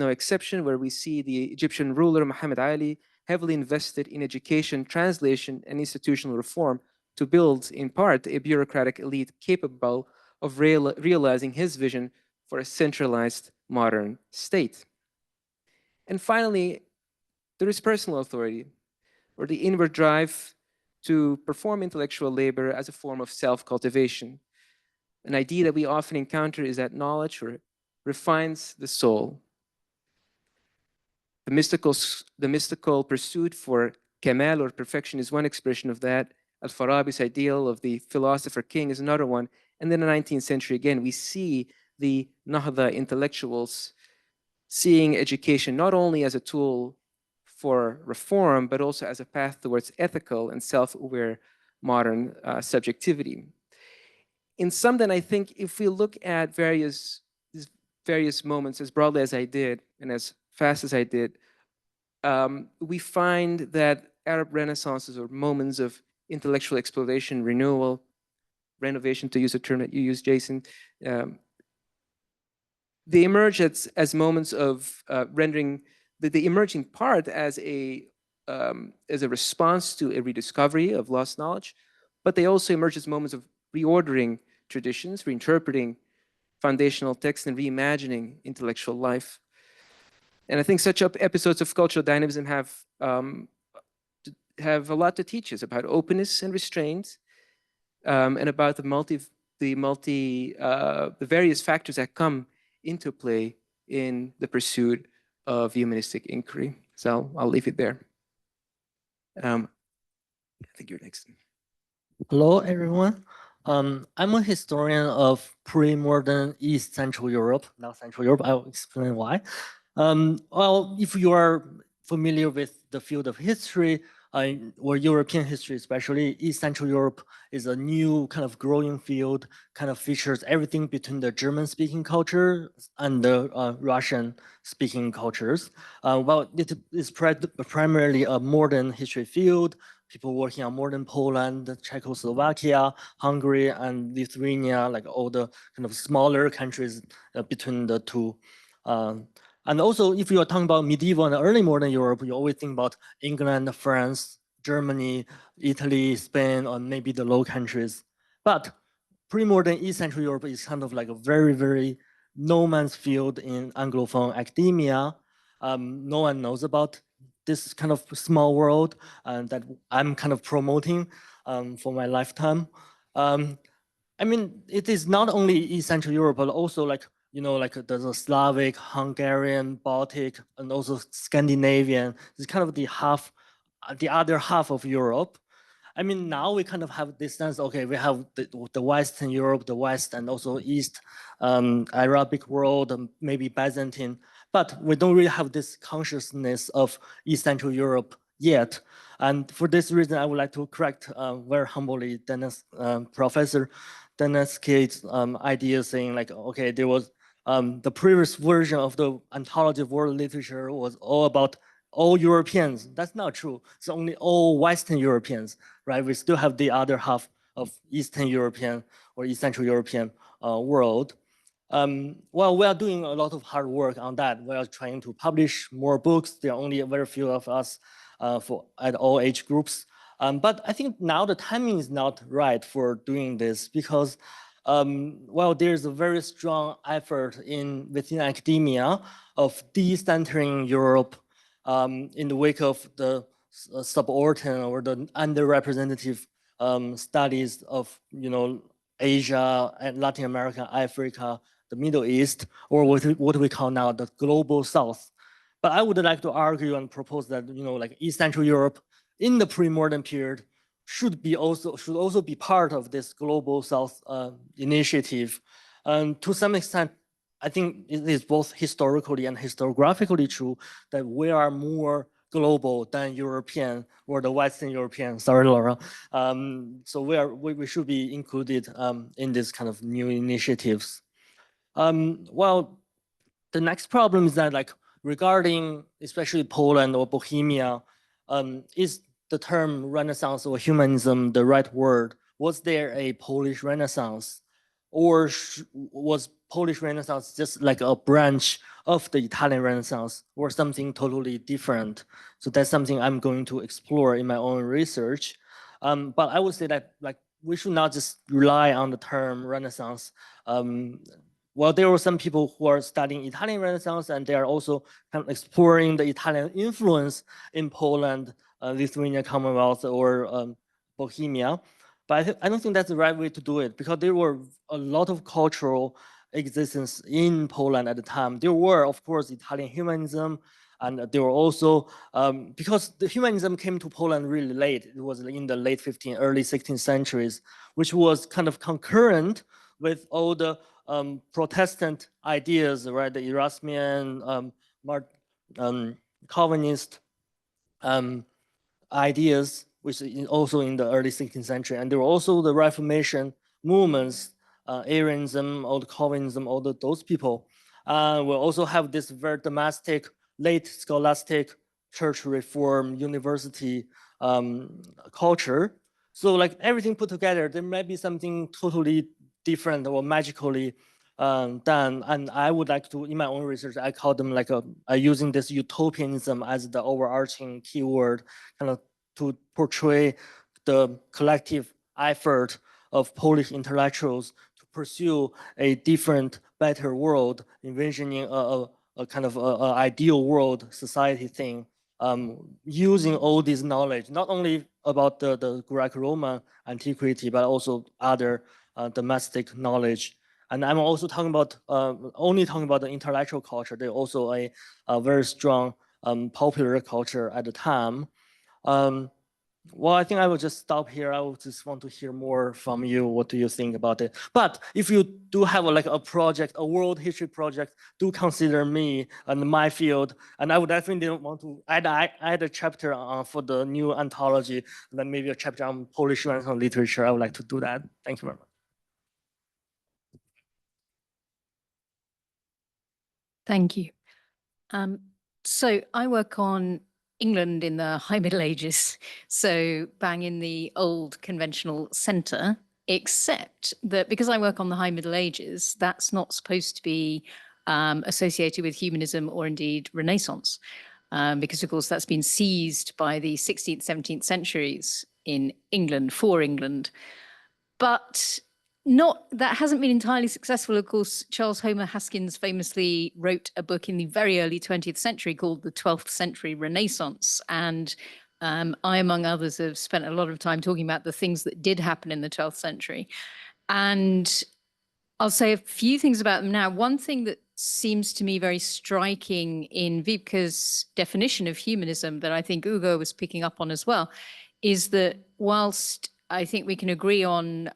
S2: exception, where we see the Egyptian ruler Muhammad Ali heavily invested in education, translation, and institutional reform to build, in part, a bureaucratic elite capable of realizing his vision for a centralized modern state. And finally, there is personal authority, or the inward drive to perform intellectual labor as a form of self-cultivation. An idea that we often encounter is that knowledge refines the soul. The mystical pursuit for kamal, or perfection, is one expression of that. Al-Farabi's ideal of the philosopher king is another one. And then in the 19th century, again, we see the Nahda intellectuals seeing education not only as a tool for reform, but also as a path towards ethical and self-aware modern subjectivity. In sum, then, I think if we look at these various moments as broadly as I did and as fast as I did, we find that Arab Renaissances, or moments of intellectual exploration, renewal, renovation, to use a term that you used, Jason, they emerge as moments of rendering the emerging part as a response to a rediscovery of lost knowledge, but they also emerge as moments of reordering traditions, reinterpreting foundational texts, and reimagining intellectual life. And I think such episodes of cultural dynamism have a lot to teach us about openness and restraint, and about the various factors that come into play in the pursuit of humanistic inquiry. So I'll leave it there. I think you're next.
S5: Hello, everyone. I'm a historian of pre-modern East Central Europe, not Central Europe. I'll explain why. Well, if you are familiar with the field of history, or European history especially, East Central Europe is a new kind of growing field, kind of features everything between the German-speaking culture and the Russian-speaking cultures. Well, it is primarily a modern history field, people working on modern Poland, Czechoslovakia, Hungary, and Lithuania, like all the kind of smaller countries between the two. And also, if you are talking about medieval and early modern Europe, you always think about England, France, Germany, Italy, Spain, or maybe the Low Countries. But pre-modern East Central Europe is kind of like a very, very no man's field in Anglophone academia. No one knows about this kind of small world that I'm kind of promoting for my lifetime. I mean, it is not only East Central Europe, but also like, you know, like there's a Slavic, Hungarian, Baltic, and also Scandinavian. It's kind of the other half of Europe. I mean, now we kind of have this sense, okay, we have the Western Europe, the West, and also East, Arabic world, maybe Byzantine, but we don't really have this consciousness of East Central Europe yet. And for this reason, I would like to correct very humbly Professor Dennis Kate's idea saying like, okay, there was the previous version of the anthology of world literature was all about all Europeans. That's not true. It's only all Western Europeans, right? We still have the other half of Eastern European or East Central European world. Well, we are doing a lot of hard work on that. We are trying to publish more books. There are only a very few of us at all age groups. But I think now the timing is not right for doing this because, well, there's a very strong effort within academia of decentering Europe in the wake of the subaltern or the underrepresentative studies of, you know, Asia and Latin America, Africa, the Middle East, or what we call now the global South. But I would like to argue and propose that, you know, like East Central Europe in the pre-modern period should also be part of this global South initiative. And to some extent, I think it is both historically and historiographically true that we are more global than European or the Western European. Sorry, Laura. So we should be included in this kind of new initiatives. Well, the next problem is that like regarding especially Poland or Bohemia, is the term Renaissance or humanism the right word? Was there a Polish Renaissance? Or was Polish Renaissance just like a branch of the Italian Renaissance or something totally different? So that's something I'm going to explore in my own research. But I would say that like we should not just rely on the term Renaissance. Well, there were some people who are studying Italian Renaissance and they are also kind of exploring the Italian influence in Poland, Lithuania, Commonwealth, or Bohemia. But I don't think that's the right way to do it because there were a lot of cultural existence in Poland at the time. There were, of course, Italian humanism, and there were also, because the humanism came to Poland really late, it was in the late 15th, early 16th centuries, which was kind of concurrent with all the Protestant ideas, right? The Erasmian, Calvinist ideas, which is also in the early 16th century. And there were also the Reformation movements, Arianism, all the Calvinism, all those people. Will also have this very domestic, late scholastic church reform university culture. So like everything put together, there might be something totally different or magically done. And I would like to, in my own research, I call them like using this utopianism as the overarching keyword, kind of to portray the collective effort of Polish intellectuals to pursue a different, better world, envisioning a kind of ideal world society thing, using all this knowledge, not only about the Greco-Roman antiquity, but also other domestic knowledge. And I'm also talking about, only talking about the intellectual culture. There's also a very strong popular culture at the time. Well, I think I will just stop here. I would just want to hear more from you. What do you think about it? But if you do have like a project, a world history project, do consider me and my field. And I would definitely want to add a chapter for the new anthology, and then maybe a chapter on Polish Renaissance literature. I would like to do that. Thank you very much.
S6: Thank you. So I work on England in the High Middle Ages, so bang in the old conventional centre, except that because I work on the High Middle Ages, that's not supposed to be associated with humanism or indeed Renaissance, because of course that's been seized by the 16th, 17th centuries in England, for England. But that hasn't been entirely successful. Of course, Charles Homer Haskins famously wrote a book in the very early 20th century called The 12th Century Renaissance. And I, among others, have spent a lot of time talking about the things that did happen in the 12th century. And I'll say a few things about them now. One thing that seems to me very striking in Wiebke's definition of humanism that I think Ugo was picking up on as well, is that whilst I think we can agree on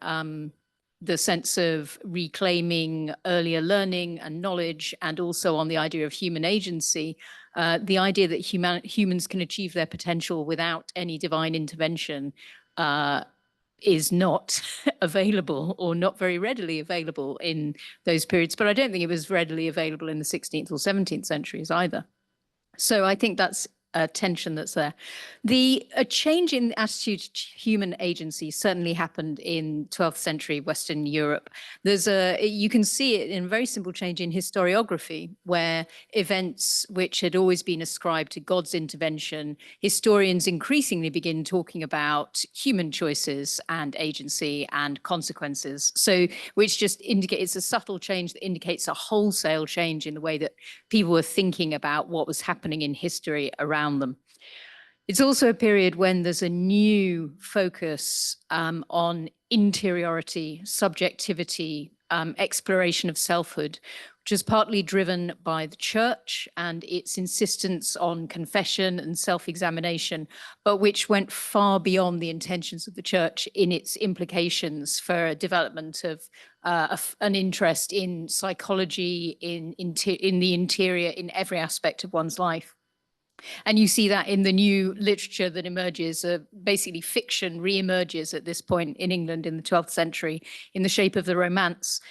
S6: the sense of reclaiming earlier learning and knowledge, and also on the idea of human agency, the idea that humans can achieve their potential without any divine intervention is not available, or not very readily available in those periods. But I don't think it was readily available in the 16th or 17th centuries either. So I think that's a tension that's there. A change in attitude to human agency certainly happened in 12th century Western Europe. You can see it in a very simple change in historiography, where events which had always been ascribed to God's intervention, historians increasingly begin talking about human choices and agency and consequences. So, which just indicates a subtle change that indicates a wholesale change in the way that people were thinking about what was happening in history around them. It's also a period when there's a new focus on interiority, subjectivity, exploration of selfhood, which is partly driven by the church and its insistence on confession and self-examination, but which went far beyond the intentions of the church in its implications for a development of an interest in psychology, in the interior, in every aspect of one's life. And you see that in the new literature that emerges, basically fiction re-emerges at this point in England in the 12th century in the shape of the Romance.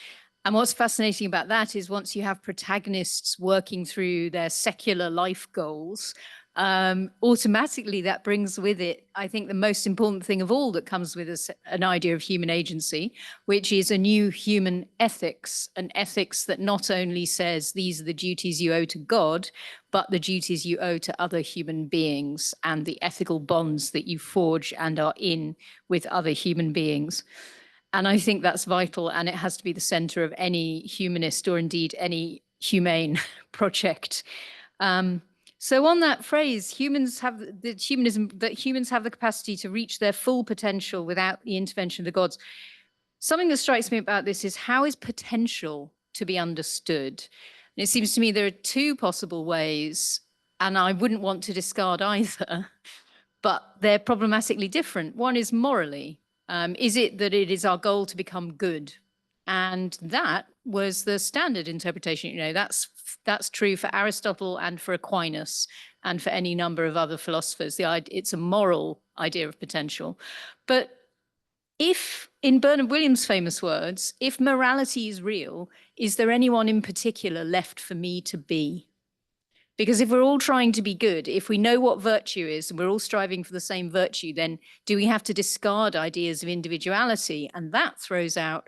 S6: And what's fascinating about that is once you have protagonists working through their secular life goals, automatically that brings with it, I think, the most important thing of all that comes with an idea of human agency, which is a new human ethics, an ethics that not only says these are the duties you owe to God, but the duties you owe to other human beings and the ethical bonds that you forge and are in with other human beings. And I think that's vital, and it has to be the center of any humanist or indeed any humane project. So on that phrase, humans have the capacity to reach their full potential without the intervention of the gods. Something that strikes me about this is, how is potential to be understood? And it seems to me there are two possible ways, and I wouldn't want to discard either, but they're problematically different. One is morally. Is it that it is our goal to become good? And that was the standard interpretation. You know, that's true for Aristotle and for Aquinas and for any number of other philosophers. It's a moral idea of potential. But if, in Bernard Williams' famous words, if morality is real, is there anyone in particular left for me to be? Because if we're all trying to be good, if we know what virtue is and we're all striving for the same virtue, then do we have to discard ideas of individuality? And that throws out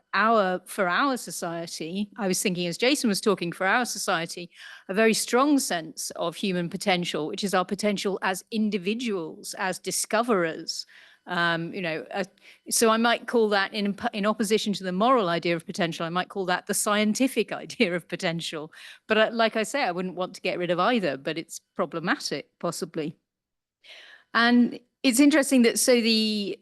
S6: for our society, I was thinking as Jason was talking, for our society, a very strong sense of human potential, which is our potential as individuals, as discoverers. So I might call that, in opposition to the moral idea of potential, I might call that the scientific idea of potential. But like I say, I wouldn't want to get rid of either, but it's problematic, possibly. And it's interesting that the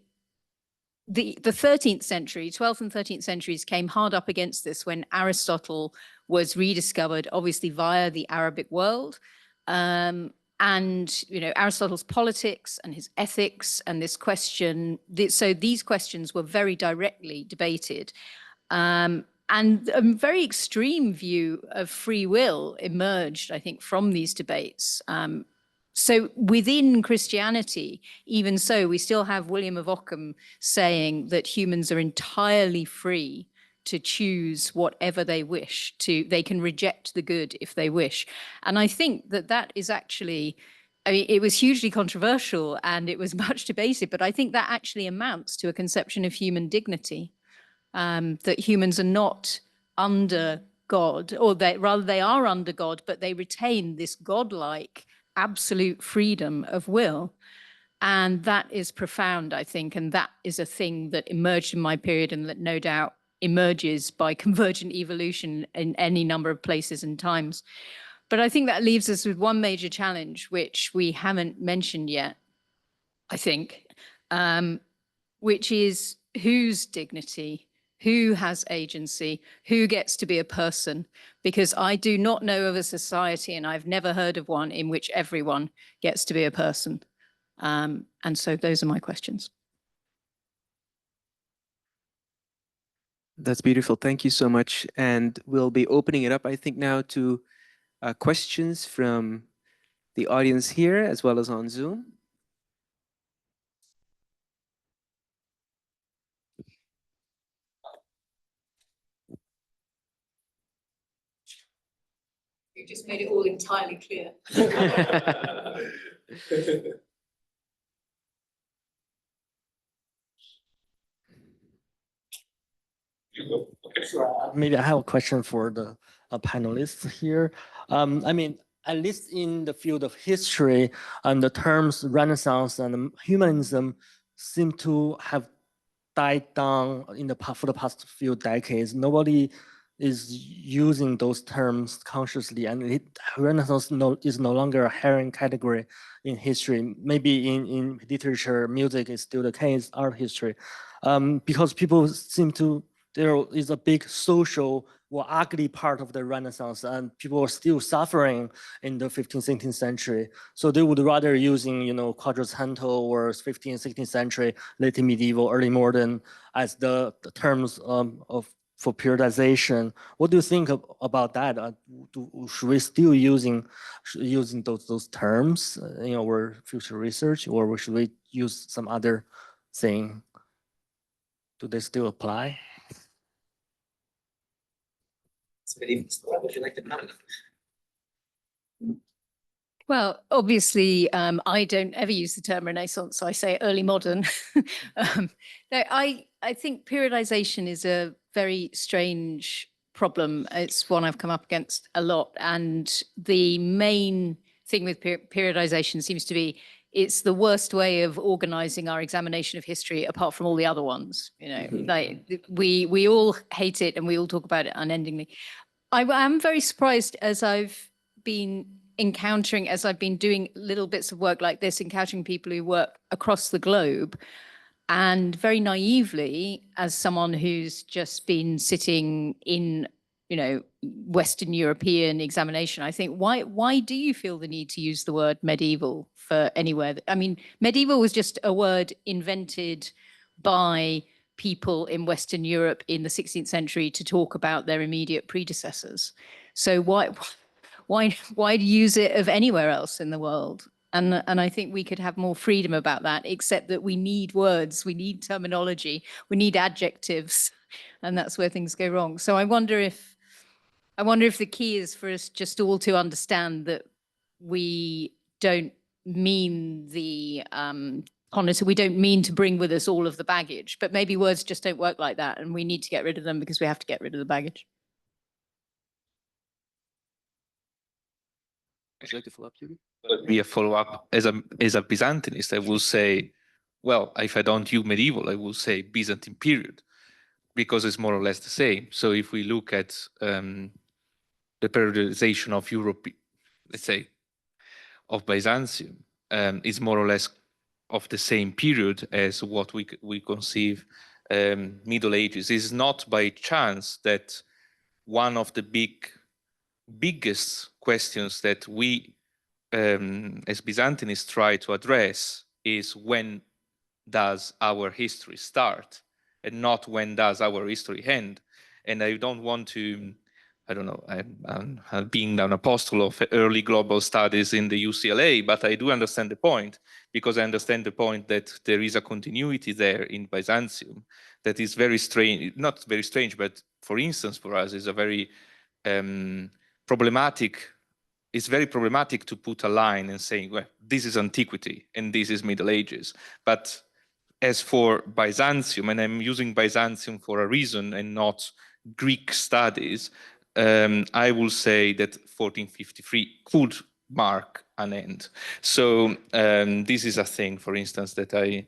S6: 13th century, 12th and 13th centuries came hard up against this when Aristotle was rediscovered, obviously via the Arabic world. and Aristotle's politics and his ethics and this question. So these questions were very directly debated. And a very extreme view of free will emerged, I think, from these debates. So within Christianity, even so, we still have William of Ockham saying that humans are entirely free to choose whatever they wish to. They can reject the good if they wish. And I think that that is actually, I mean, it was hugely controversial and it was much debated, but I think that actually amounts to a conception of human dignity, that humans are not under God, or rather they are under God, but they retain this godlike absolute freedom of will. And that is profound, I think, and that is a thing that emerged in my period and that no doubt emerges by convergent evolution in any number of places and times. But I think that leaves us with one major challenge, which we haven't mentioned yet, I think, which is whose dignity, who has agency, who gets to be a person? Because I do not know of a society, and I've never heard of one, in which everyone gets to be a person. And so those are my questions.
S2: That's beautiful. Thank you so much. And we'll be opening it up, I think, now to questions from the audience here as well as on Zoom.
S6: You just made it all entirely clear.
S5: Maybe I have a question for the panelists here. I mean, at least in the field of history, the terms Renaissance and humanism seem to have died down for the past few decades. Nobody is using those terms consciously, and Renaissance is no longer a herring category in history. Maybe in literature, music is still the case, art history, because people seem to, there is a big social or ugly part of the Renaissance, and people are still suffering in the 15th, 16th century. So they would rather using, Quattrocento or 15th, 16th century, late medieval, early modern as the terms for periodization. What do you think about that? Should we still using those terms in our future research, or should we use some other thing? Do they still apply?
S7: Would you like to comment?
S6: Well, obviously, I don't ever use the term Renaissance, so I say early modern. No, I think periodization is a very strange problem. It's one I've come up against a lot. And the main thing with periodization seems to be it's the worst way of organizing our examination of history apart from all the other ones. Like we all hate it and we all talk about it unendingly. I am very surprised as I've been doing little bits of work like this, encountering people who work across the globe, and very naively, as someone who's just been sitting in, Western European examination, I think, why do you feel the need to use the word medieval for anywhere? I mean, medieval was just a word invented by people in Western Europe in the 16th century to talk about their immediate predecessors. So why use it of anywhere else in the world? And I think we could have more freedom about that, except that we need words, we need terminology, we need adjectives, and that's where things go wrong. So I wonder if the key is for us just all to understand that we don't mean we don't mean to bring with us all of the baggage, but maybe words just don't work like that, and we need to get rid of them because we have to get rid of the baggage.
S2: Would you like to follow up, Yuri?
S4: Be a follow-up. As a Byzantinist, I will say, well, if I don't use medieval, I will say Byzantine period, because it's more or less the same. So if we look at the periodization of Europe, let's say, of Byzantium, is more or less of the same period as what we conceive Middle Ages. It's not by chance that one of the biggest questions that we as Byzantinists try to address is when does our history start and not when does our history end. And I don't want to, I don't know, I'm being an apostle of early global studies in the UCLA, but I do understand the point, because I understand the point that there is a continuity there in Byzantium that is very strange, not very strange, but for instance, for us is a very problematic. It's very problematic to put a line and saying, well, this is antiquity and this is Middle Ages. But as for Byzantium, and I'm using Byzantium for a reason and not Greek studies, I will say that 1453 could mark an end. So this is a thing, for instance, that I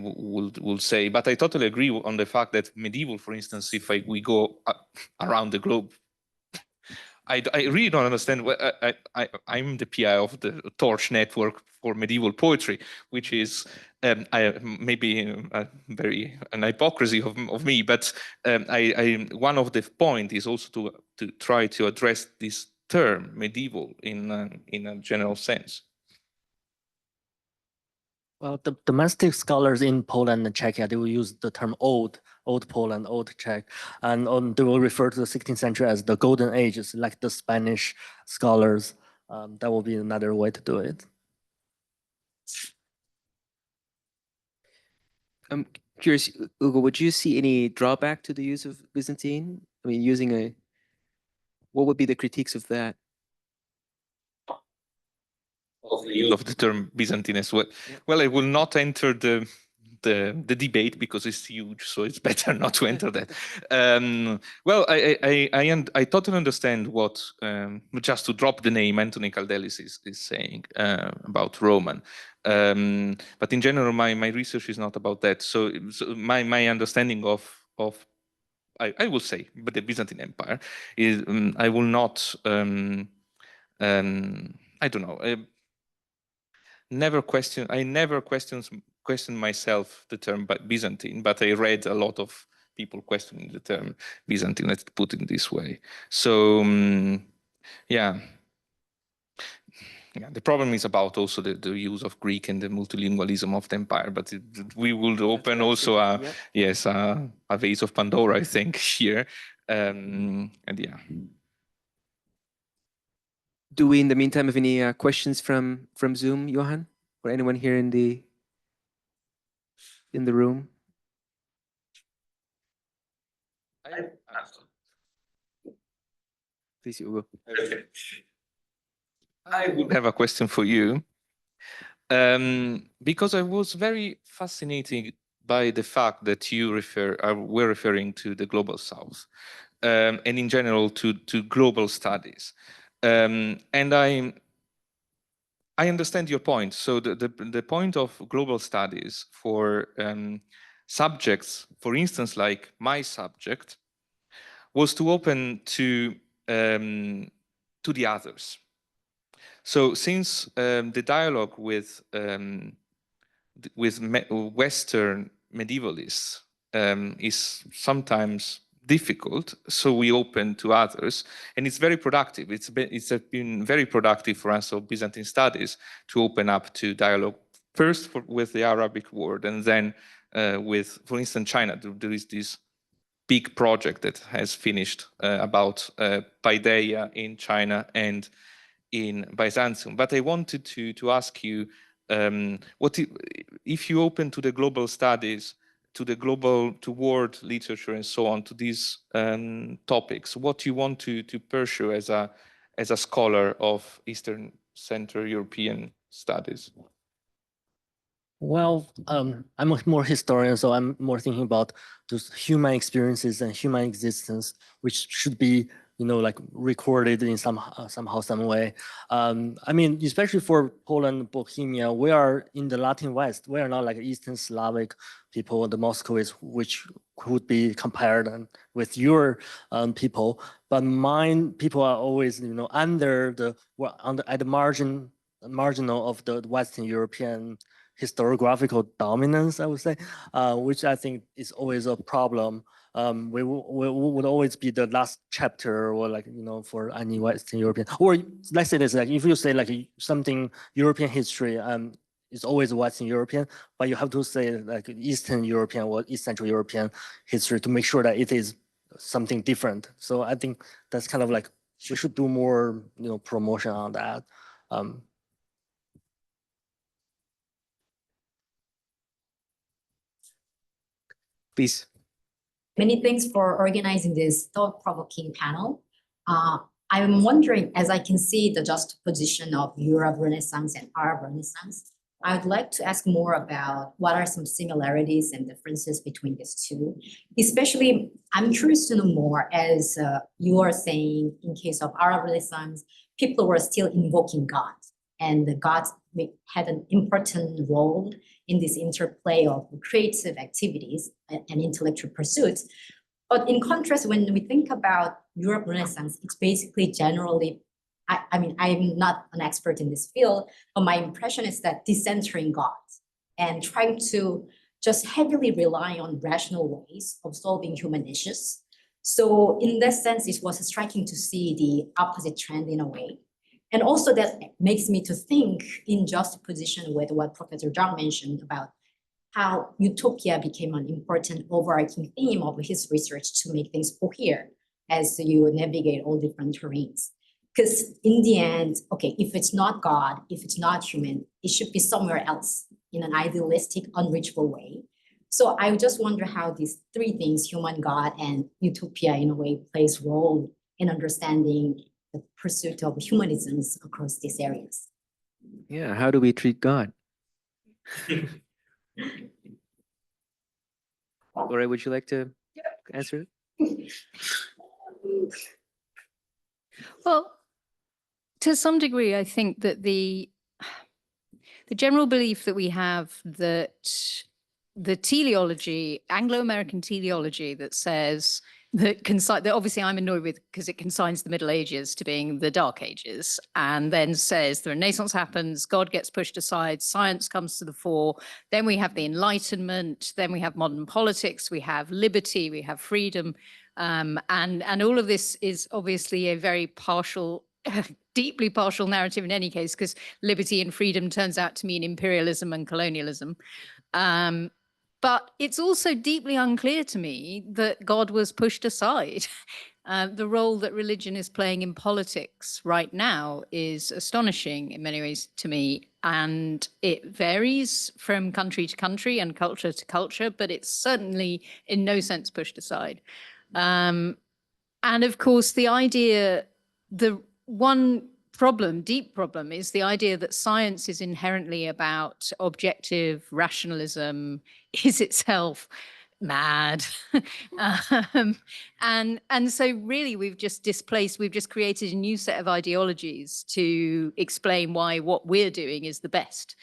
S4: will say. But I totally agree on the fact that medieval, for instance, if we go around the globe, I really don't understand. I'm the PI of the Torch Network for Medieval Poetry, which is maybe an hypocrisy of me, but one of the point is also to try to address this term medieval in a general sense.
S5: Well, the domestic scholars in Poland and Czechia, they will use the term old Poland, old Czech, and they will refer to the 16th century as the golden ages, like the Spanish scholars. That will be another way to do it.
S2: I'm curious, Ugo, would you see any drawback to the use of Byzantine? I mean, what would be the critiques of that?
S4: Of the use of the term Byzantine as well. Yeah. Well, I will not enter the debate because it's huge, so it's better not to enter that. Well, I totally understand what, just to drop the name, Anthony Kaldelis is saying about Roman. But in general, my research is not about that. So my understanding of I will say, but the Byzantine Empire is I will not I don't know. I never question myself the term Byzantine, but I read a lot of people questioning the term Byzantine, let's put it this way. So yeah, the problem is about also the use of Greek and the multilingualism of the empire, but we will open also a vase of Pandora, I think, here. And yeah.
S2: Do we, in the meantime, have any questions from Zoom, Johan, or anyone here in the room? Please, Ugo.
S4: Okay. I would have a question for you, because I was very fascinated by the fact that you were referring to the global South, and in general to global studies, and I understand your point. So the point of global studies for subjects, for instance, like my subject, was to open to the others. So since the dialogue with Western medievalists is sometimes difficult, so we open to others, and it's very productive. It's been very productive for us of Byzantine studies to open up to dialogue first with the Arabic world, and then with, for instance, China. There is this big project that has finished about paideia in China and in Byzantium. But I wanted to ask you, if you open to the global studies, to world literature and so on, to these topics, what you want to pursue as a scholar of Eastern Central European studies?
S5: Well, I'm a more historian, so I'm more thinking about those human experiences and human existence, which should be, like recorded in somehow, some way. I mean, especially for Poland, Bohemia, we are in the Latin West. We are not like Eastern Slavic people, the Muscovites, which could be compared with your people. But mine people are always, under at the marginal of the Western European historiographical dominance, I would say, which I think is always a problem. would always be the last chapter, or like, for any Western European, or let's say this, like if you say like something European history, it's always Western European, but you have to say like Eastern European or East Central European history to make sure that it is something different. So I think that's kind of like, we should do more, promotion on that.
S2: Please.
S8: Many thanks for organizing this thought-provoking panel. I'm wondering, as I can see the juxtaposition of Europe Renaissance and Arab Renaissance, I would like to ask more about what are some similarities and differences between these two. Especially, I'm curious to know more, as you are saying, in case of Arab Renaissance, people were still invoking God, and the gods had an important role in this interplay of creative activities and intellectual pursuits. But in contrast, when we think about Europe Renaissance, it's basically generally, I mean, I'm not an expert in this field, but my impression is that decentering God and trying to just heavily rely on rational ways of solving human issues. So in that sense, it was striking to see the opposite trend in a way. And also that makes me to think in juxtaposition with what Professor Zhang mentioned about how utopia became an important overarching theme of his research to make things cohere as you navigate all different terrains. Because in the end, okay, if it's not God, if it's not human, it should be somewhere else in an idealistic, unreachable way. So I just wonder how these three things, human, God, and utopia in a way plays role in understanding the pursuit of humanisms across these areas.
S2: Yeah, how do we treat God? Laura, would you like to answer it?
S6: Well, to some degree, I think that the general belief that we have that the teleology, Anglo-American teleology, that says that obviously I'm annoyed with because it consigns the Middle Ages to being the Dark Ages, and then says the Renaissance happens, God gets pushed aside, science comes to the fore, then we have the Enlightenment, then we have modern politics, we have liberty, we have freedom, and all of this is obviously a very partial, deeply partial narrative in any case, because liberty and freedom turns out to mean imperialism and colonialism. But it's also deeply unclear to me that God was pushed aside. The role that religion is playing in politics right now is astonishing in many ways to me. And it varies from country to country and culture to culture, but it's certainly in no sense pushed aside. And of course, the idea, the one problem, deep problem, is the idea that science is inherently about objective rationalism, is itself mad. And so really we've just created a new set of ideologies to explain why what we're doing is the best.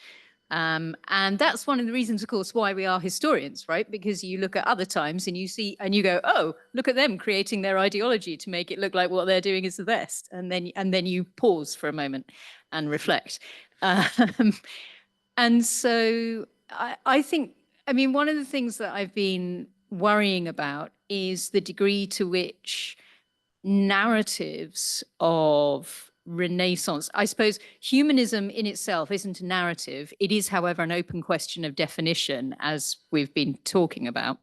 S6: And that's one of the reasons, of course, why we are historians, right? Because you look at other times and you see, and you go, oh, look at them creating their ideology to make it look like what they're doing is the best. And then you pause for a moment and reflect. And so I think, I mean, one of the things that I've been worrying about is the degree to which narratives of Renaissance, I suppose humanism in itself isn't a narrative. It is, however, an open question of definition, as we've been talking about.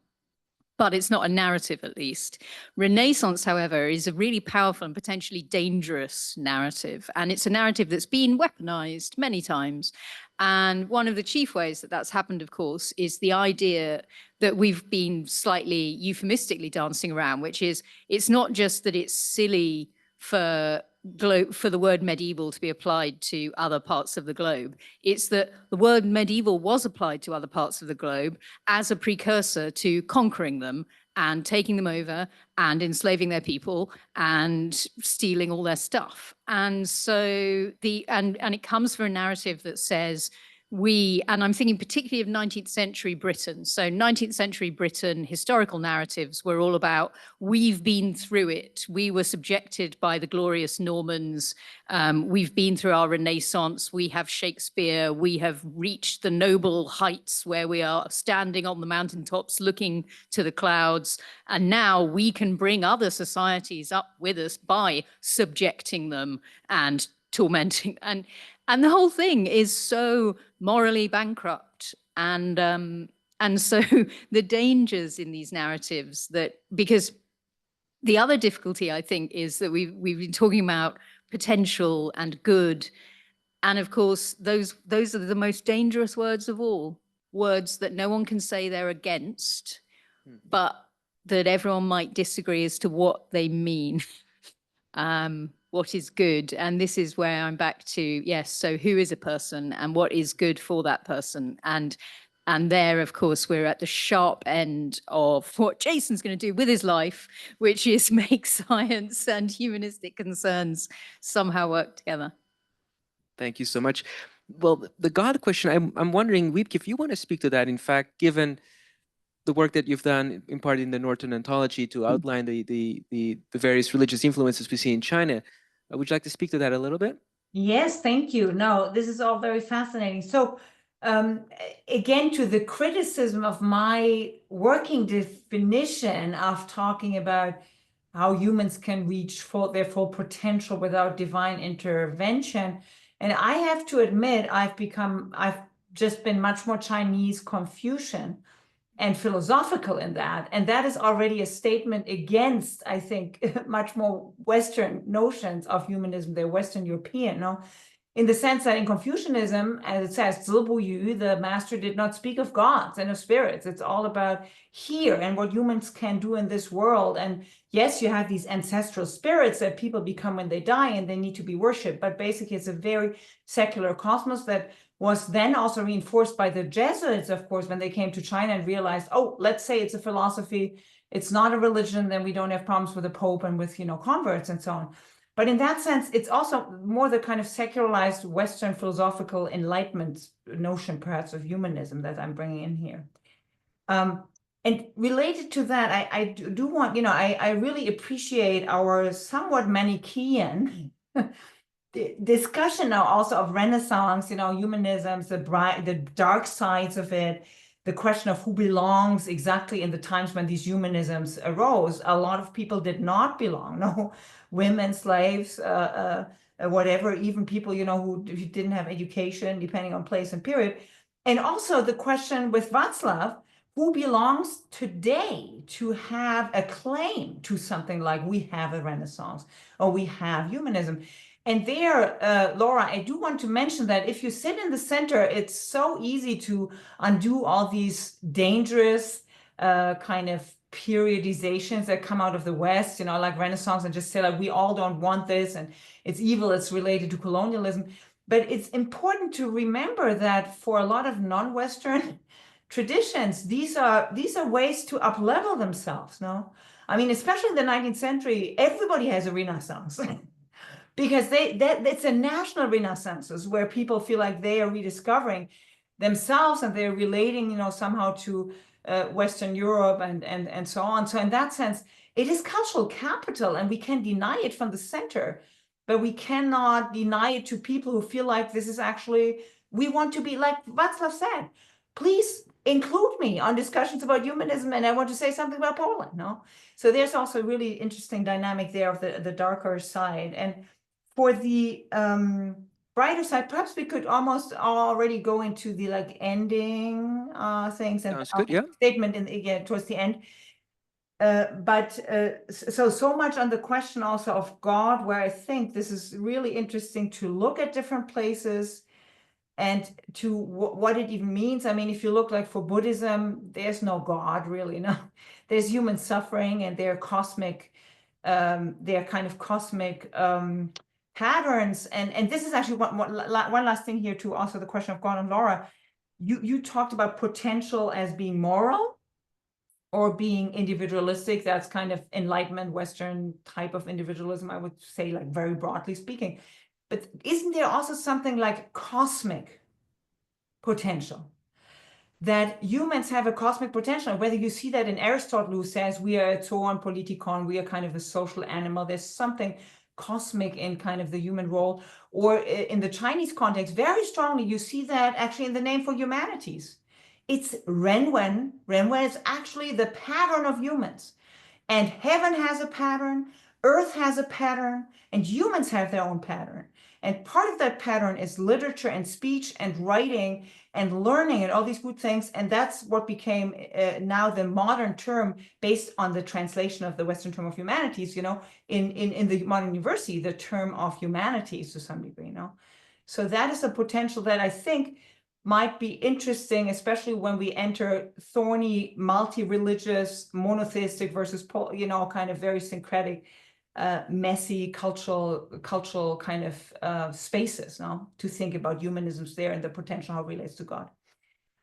S6: But it's not a narrative, at least. Renaissance, however, is a really powerful and potentially dangerous narrative. And it's a narrative that's been weaponized many times. And one of the chief ways that that's happened, of course, is the idea that we've been slightly euphemistically dancing around, which is it's not just that it's silly for the word medieval to be applied to other parts of the globe. It's that the word medieval was applied to other parts of the globe as a precursor to conquering them and taking them over and enslaving their people and stealing all their stuff. And so and it comes from a narrative that says and I'm thinking particularly of 19th century Britain. So 19th century Britain, historical narratives were all about, we've been through it. We were subjected by the glorious Normans. We've been through our Renaissance. We have Shakespeare. We have reached the noble heights where we are standing on the mountaintops, looking to the clouds. And now we can bring other societies up with us by subjecting them and tormenting. And the whole thing is so morally bankrupt. And so the dangers in these narratives because the other difficulty, I think, is that we've been talking about potential and good. And of course, those are the most dangerous words of all, words that no one can say they're against, but that everyone might disagree as to what they mean. What is good. And this is where I'm back to, yes, so who is a person and what is good for that person? And there, of course, we're at the sharp end of what Jason's going to do with his life, which is make science and humanistic concerns somehow work together.
S2: Thank you so much. Well, the God question, I'm wondering, Wiebke, if you want to speak to that, in fact, given the work that you've done, in part in the Norton Ontology, to outline the various religious influences we see in China. Would you like to speak to that a little bit?
S1: Yes, thank you. No, this is all very fascinating. So again, to the criticism of my working definition of talking about how humans can reach their full potential without divine intervention. And I have to admit, I've just been much more Chinese Confucian and philosophical in that. And that is already a statement against, I think, much more Western notions of humanism. They're Western European, no? In the sense that in Confucianism, as it says, 子不语, the master did not speak of gods and of spirits. It's all about here and what humans can do in this world. And yes, you have these ancestral spirits that people become when they die and they need to be worshipped. But basically, it's a very secular cosmos that was then also reinforced by the Jesuits, of course, when they came to China and realized, oh, let's say it's a philosophy, it's not a religion, then we don't have problems with the Pope and with, converts and so on. But in that sense, it's also more the kind of secularized Western philosophical enlightenment notion, perhaps, of humanism that I'm bringing in here. And related to that, I do want, I really appreciate our somewhat Manichaean discussion now also of Renaissance, humanisms, the dark sides of it, the question of who belongs exactly in the times when these humanisms arose. A lot of people did not belong, no, women, slaves, whatever, even people, who didn't have education, depending on place and period. And also the question with Václav, who belongs today to have a claim to something like we have a Renaissance or we have humanism. And there, Laura, I do want to mention that if you sit in the center, it's so easy to undo all these dangerous kind of periodizations that come out of the West, like Renaissance, and just say like, we all don't want this and it's evil, it's related to colonialism. But it's important to remember that for a lot of non-Western traditions, these are ways to up-level themselves, no? I mean, especially in the 19th century, everybody has a Renaissance. Because it's a national renaissance where people feel like they are rediscovering themselves and they're relating, somehow to Western Europe and so on. So in that sense, it is cultural capital and we can deny it from the center, but we cannot deny it to people who feel like this is actually, we want to be, like Václav said, please include me on discussions about humanism and I want to say something about Poland, no? So there's also a really interesting dynamic there of the darker side. And for the brighter side, perhaps we could almost already go into the ending things and
S2: Sounds good, yeah.
S1: statement towards the end. So much on the question also of God, where I think this is really interesting to look at different places and to what it even means. I mean, if you look like for Buddhism, there's no God really, no. There's human suffering and they're cosmic, they're kind of cosmic patterns. And this is actually one last thing here to also the question of God and Laura. You talked about potential as being moral or being individualistic. That's kind of Enlightenment, Western type of individualism, I would say, like very broadly speaking. But isn't there also something like cosmic potential. That humans have a cosmic potential. Whether you see that in Aristotle, who says we are a zoon politikon, we are kind of a social animal. There's something cosmic in kind of the human role, or in the Chinese context, very strongly, you see that actually in the name for humanities. It's renwen. Renwen is actually the pattern of humans. And heaven has a pattern, earth has a pattern, and humans have their own pattern. And part of that pattern is literature and speech and writing and learning and all these good things. And that's what became now the modern term based on the translation of the Western term of humanities, you know, in the modern university, the term of humanities to some degree, you know. So that is a potential that I think might be interesting, especially when we enter thorny, multi-religious, monotheistic versus, you know, kind of very syncretic, messy cultural kind of spaces, no? To think about humanisms there and the potential how it relates to God.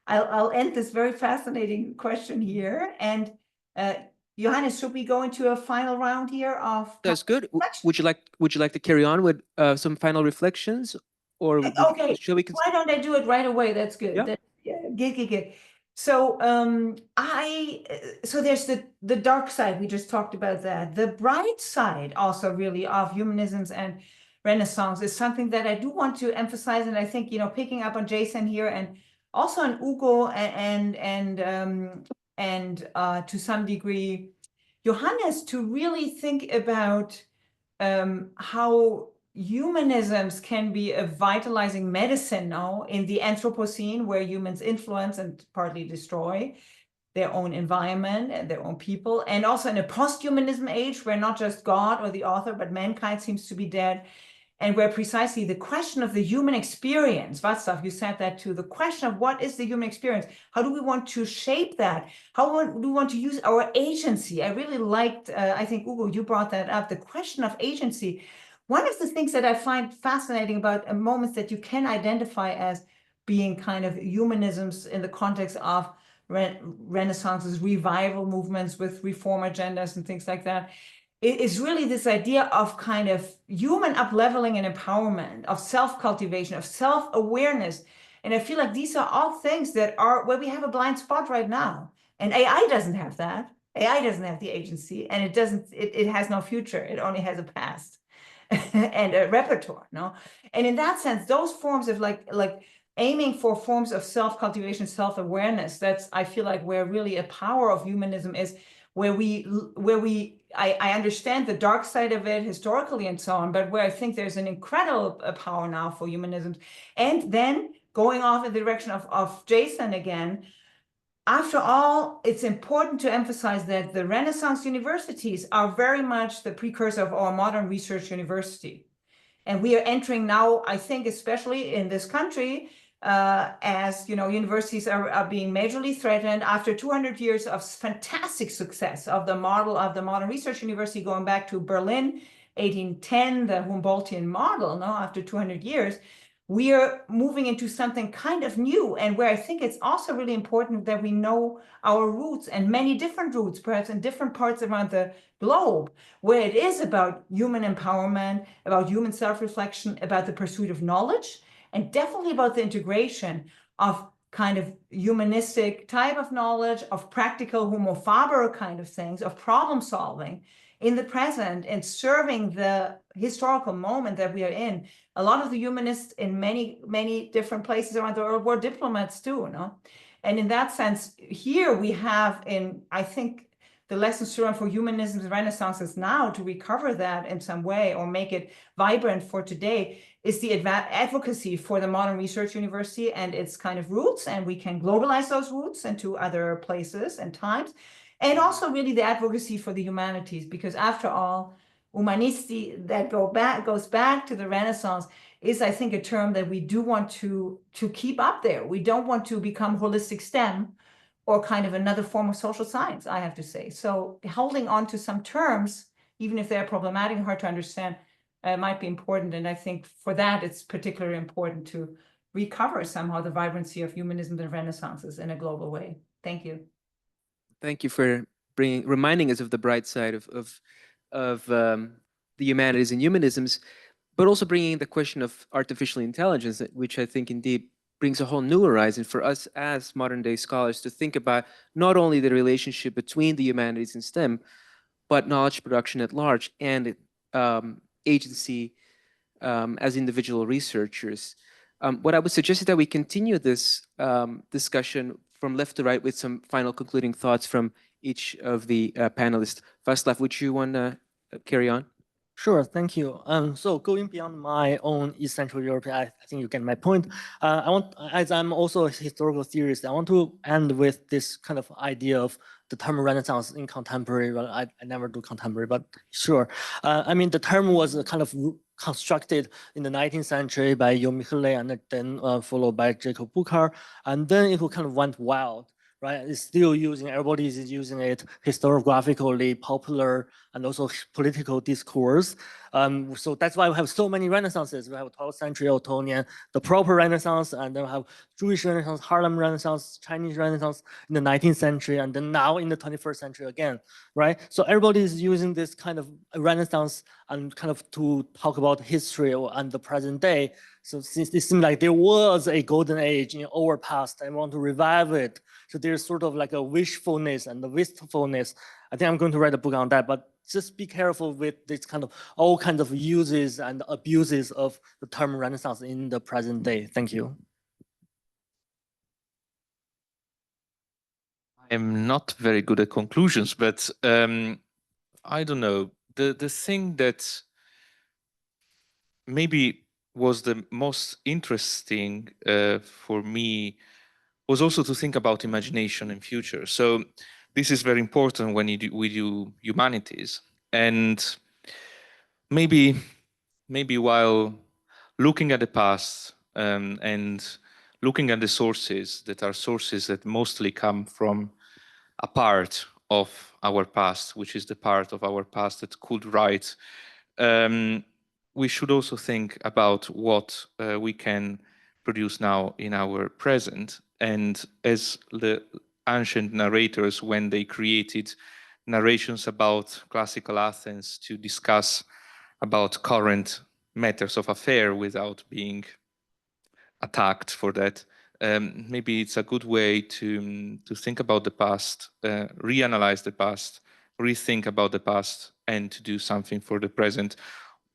S1: I'll end this very fascinating question here. And Johannes, should we go into a final round here of?
S2: That's good. Would you like to carry on with some final reflections? Or
S1: okay,
S2: shall we?
S1: Why don't I do it right away? That's good.
S2: Yeah.
S1: Good. So so there's the dark side. We just talked about that. The bright side also really of humanisms and Renaissance is something that I do want to emphasize. And I think, you know, picking up on Jason here and also on Ugo and to some degree, Johannes, to really think about how humanisms can be a vitalizing medicine now in the Anthropocene, where humans influence and partly destroy their own environment and their own people, and also in a post-humanism age where not just God or the author, but mankind seems to be dead, and where precisely the question of the human experience, Václav, you said that too, the question of what is the human experience, how do we want to shape that, how do we want to use our agency? I really liked, I think, Ugo, you brought that up, the question of agency. One of the things that I find fascinating about moments that you can identify as being kind of humanisms in the context of Renaissance's revival movements with reform agendas and things like that, it is really this idea of kind of human up-leveling and empowerment, of self-cultivation, of self-awareness. And I feel like these are all things that are where we have a blind spot right now. And AI doesn't have that. AI doesn't have the agency, and it has no future. It only has a past and a repertoire, no? And in that sense, those forms of like aiming for forms of self-cultivation, self-awareness, that's, I feel like, where really a power of humanism is, where I understand the dark side of it historically and so on, but where I think there's an incredible power now for humanism. And then going off in the direction of Jason again, after all, it's important to emphasize that the Renaissance universities are very much the precursor of our modern research university. And we are entering now, I think, especially in this country, as you know, universities are being majorly threatened after 200 years of fantastic success of the model of the modern research university, going back to Berlin, 1810, the Humboldtian model. Now, after 200 years, we are moving into something kind of new, and where I think it's also really important that we know our roots, and many different roots, perhaps in different parts around the globe, where it is about human empowerment, about human self-reflection, about the pursuit of knowledge, and definitely about the integration of kind of humanistic type of knowledge, of practical homo faber kind of things, of problem solving in the present and serving the historical moment that we are in. A lot of the humanists in many different places around the world were diplomats too, no? And in that sense, here we have I think, the lessons learned for humanism and Renaissance is now to recover that in some way or make it vibrant for today is the advocacy for the modern research university and its kind of roots, and we can globalize those roots into other places and times, and also really the advocacy for the humanities, because after all, humanisti that goes back to the Renaissance is, I think, a term that we do want to keep up there. We don't want to become holistic STEM or kind of another form of social science, I have to say. So holding on to some terms, even if they're problematic and hard to understand, might be important. And I think for that, it's particularly important to recover somehow the vibrancy of humanism and Renaissances in a global way. Thank you.
S2: Thank you for reminding us of the bright side of the humanities and humanisms, but also bringing the question of artificial intelligence, which I think indeed brings a whole new horizon for us as modern day scholars to think about not only the relationship between the humanities and STEM, but knowledge production at large and agency as individual researchers. What I would suggest is that we continue this discussion from left to right with some final concluding thoughts from each of the panelists. Václav, would you want to carry on?
S5: Sure, thank you. So going beyond my own East Central Europe, I think you get my point. As I'm also a historical theorist, I want to end with this kind of idea of the term Renaissance in contemporary. Well, I never do contemporary, but sure. I mean, the term was kind of constructed in the 19th century by Jo Michelet and then followed by Jacob Burckhardt, and then it kind of went wild. Right, it's still using, everybody is using it historiographically, popular, and also political discourse. So that's why we have so many Renaissances. We have 12th century Ottonian, the proper Renaissance, and then we have Jewish Renaissance, Harlem Renaissance, Chinese Renaissance in the 19th century, and then now in the 21st century again, right? So everybody is using this kind of Renaissance and kind of to talk about history and the present day. So since it seemed like there was a golden age in our past, I want to revive it. So there's sort of like a wishfulness and the wistfulness. I think I'm going to write a book on that, but just be careful with this kind of all kinds of uses and abuses of the term Renaissance in the present day. Thank you.
S4: I'm not very good at conclusions, but I don't know. The thing that maybe was the most interesting for me was also to think about imagination and future. So this is very important when we do humanities. And maybe while looking at the past and looking at the sources that are sources that mostly come from a part of our past, which is the part of our past that could write, we should also think about what we can produce now in our present. And as the ancient narrators, when they created narrations about classical Athens to discuss about current matters of affair without being attacked for that, maybe it's a good way to think about the past, reanalyze the past, rethink about the past, and to do something for the present,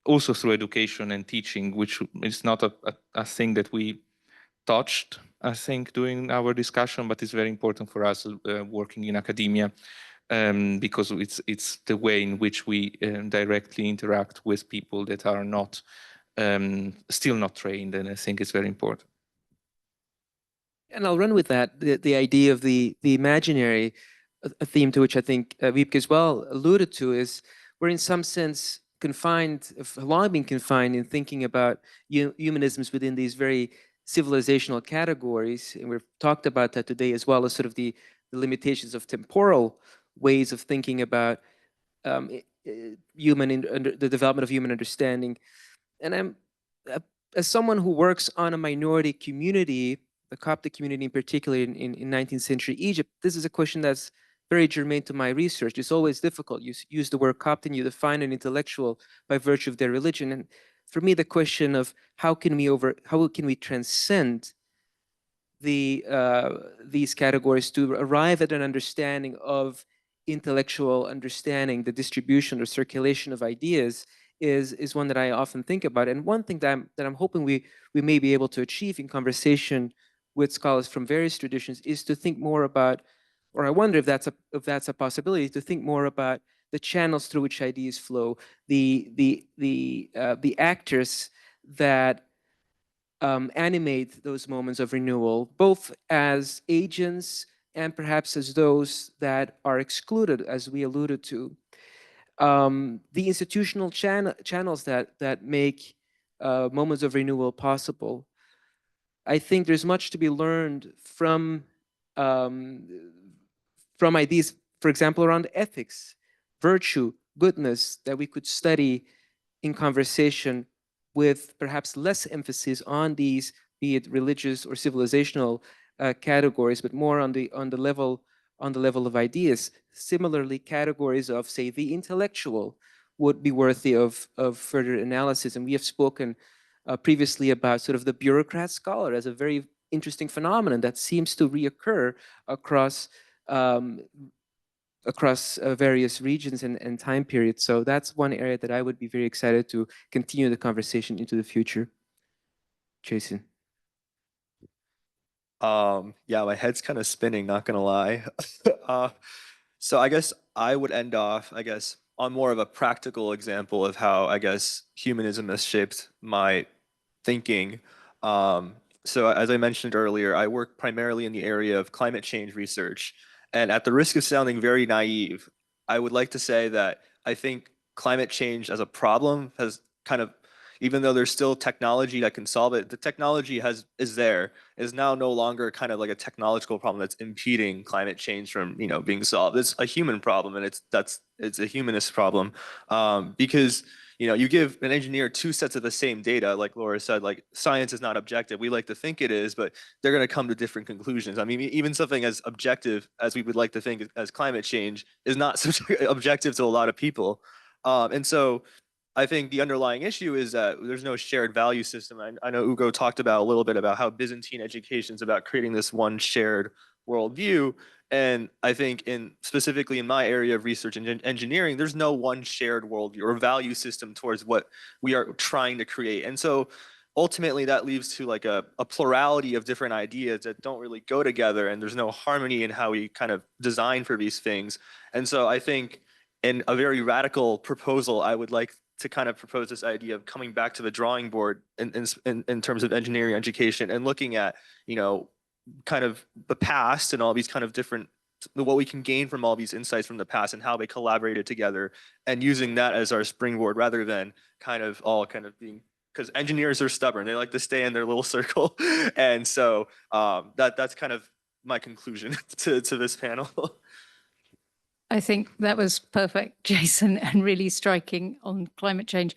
S4: also through education and teaching, which is not a thing that we touched, I think, during our discussion, but it's very important for us working in academia, because it's the way in which we directly interact with people that are not still not trained, and I think it's very important.
S2: And I'll run with that, the idea of the imaginary, a theme to which I think Wiebke as well alluded to, is we're in some sense confined, have long been confined in thinking about humanisms within these very civilizational categories. And we've talked about that today, as well as sort of the limitations of temporal ways of thinking about the development of human understanding. And I'm, as someone who works on a minority community, the Coptic community in particular in 19th century Egypt, this is a question that's very germane to my research. It's always difficult. You use the word Coptic and you define an intellectual by virtue of their religion. And for me, the question of how can we transcend these categories to arrive at an understanding of intellectual understanding, the distribution or circulation of ideas, is one that I often think about. And one thing that I'm hoping we may be able to achieve in conversation with scholars from various traditions is to think more about, or I wonder if that's a possibility, to think more about the channels through which ideas flow, the actors that animate those moments of renewal, both as agents and perhaps as those that are excluded, as we alluded to. The institutional channels that make moments of renewal possible. I think there's much to be learned from ideas, for example, around ethics, virtue, goodness, that we could study in conversation with perhaps less emphasis on these, be it religious or civilizational categories, but more on the level of ideas. Similarly, categories of, say, the intellectual would be worthy of further analysis. And we have spoken previously about sort of the bureaucrat scholar as a very interesting phenomenon that seems to reoccur across various regions and time periods. So that's one area that I would be very excited to continue the conversation into the future. Jason.
S3: Yeah, my head's kind of spinning, not gonna lie. So I guess I would end off, I guess, on more of a practical example of how I guess humanism has shaped my thinking. So as I mentioned earlier, I work primarily in the area of climate change research. And at the risk of sounding very naive, I would like to say that I think climate change as a problem has kind of, even though there's still technology that can solve it, the technology is now no longer kind of like a technological problem that's impeding climate change from, being solved. It's a human problem, and it's a humanist problem, because you give an engineer two sets of the same data, like Laura said, like science is not objective. We like to think it is, but they're going to come to different conclusions. I mean, even something as objective as we would like to think as climate change is not so objective to a lot of people. And so I think the underlying issue is that there's no shared value system. I know Ugo talked about a little bit about how Byzantine education is about creating this one shared worldview. And I think specifically in my area of research and engineering, there's no one shared worldview or value system towards what we are trying to create. And so ultimately that leads to like a plurality of different ideas that don't really go together, and there's no harmony in how we kind of design for these things. And so I think in a very radical proposal, I would like to kind of propose this idea of coming back to the drawing board in terms of engineering education and looking at, kind of the past and all these kind of different, what we can gain from all these insights from the past and how they collaborated together, and using that as our springboard rather than kind of all kind of being, because engineers are stubborn. They like to stay in their little circle. And so that's kind of my conclusion to this panel.
S6: I think that was perfect, Jason, and really striking on climate change.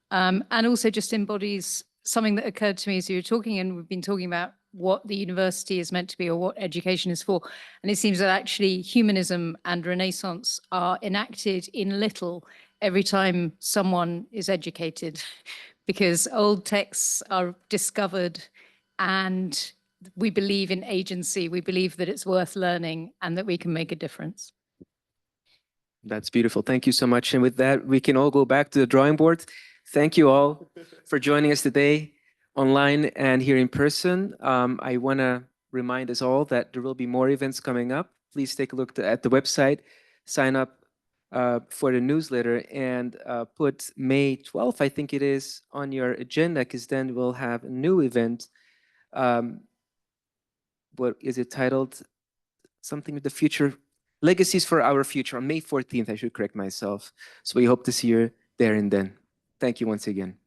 S6: And also just embodies something that occurred to me as you were talking, and we've been talking about what the university is meant to be or what education is for. And it seems that actually humanism and Renaissance are enacted in little every time someone is educated, because old texts are discovered and we believe in agency. We believe that it's worth learning and that we can make a difference.
S2: That's beautiful. Thank you so much. And with that, we can all go back to the drawing board. Thank you all for joining us today online and here in person. I want to remind us all that there will be more events coming up. Please take a look at the website, sign up for the newsletter, and put May 12th, I think it is, on your agenda, because then we'll have a new event. What is it titled? Something with the future. Legacies for Our Future on May 14th, I should correct myself. So we hope to see you there and then. Thank you once again.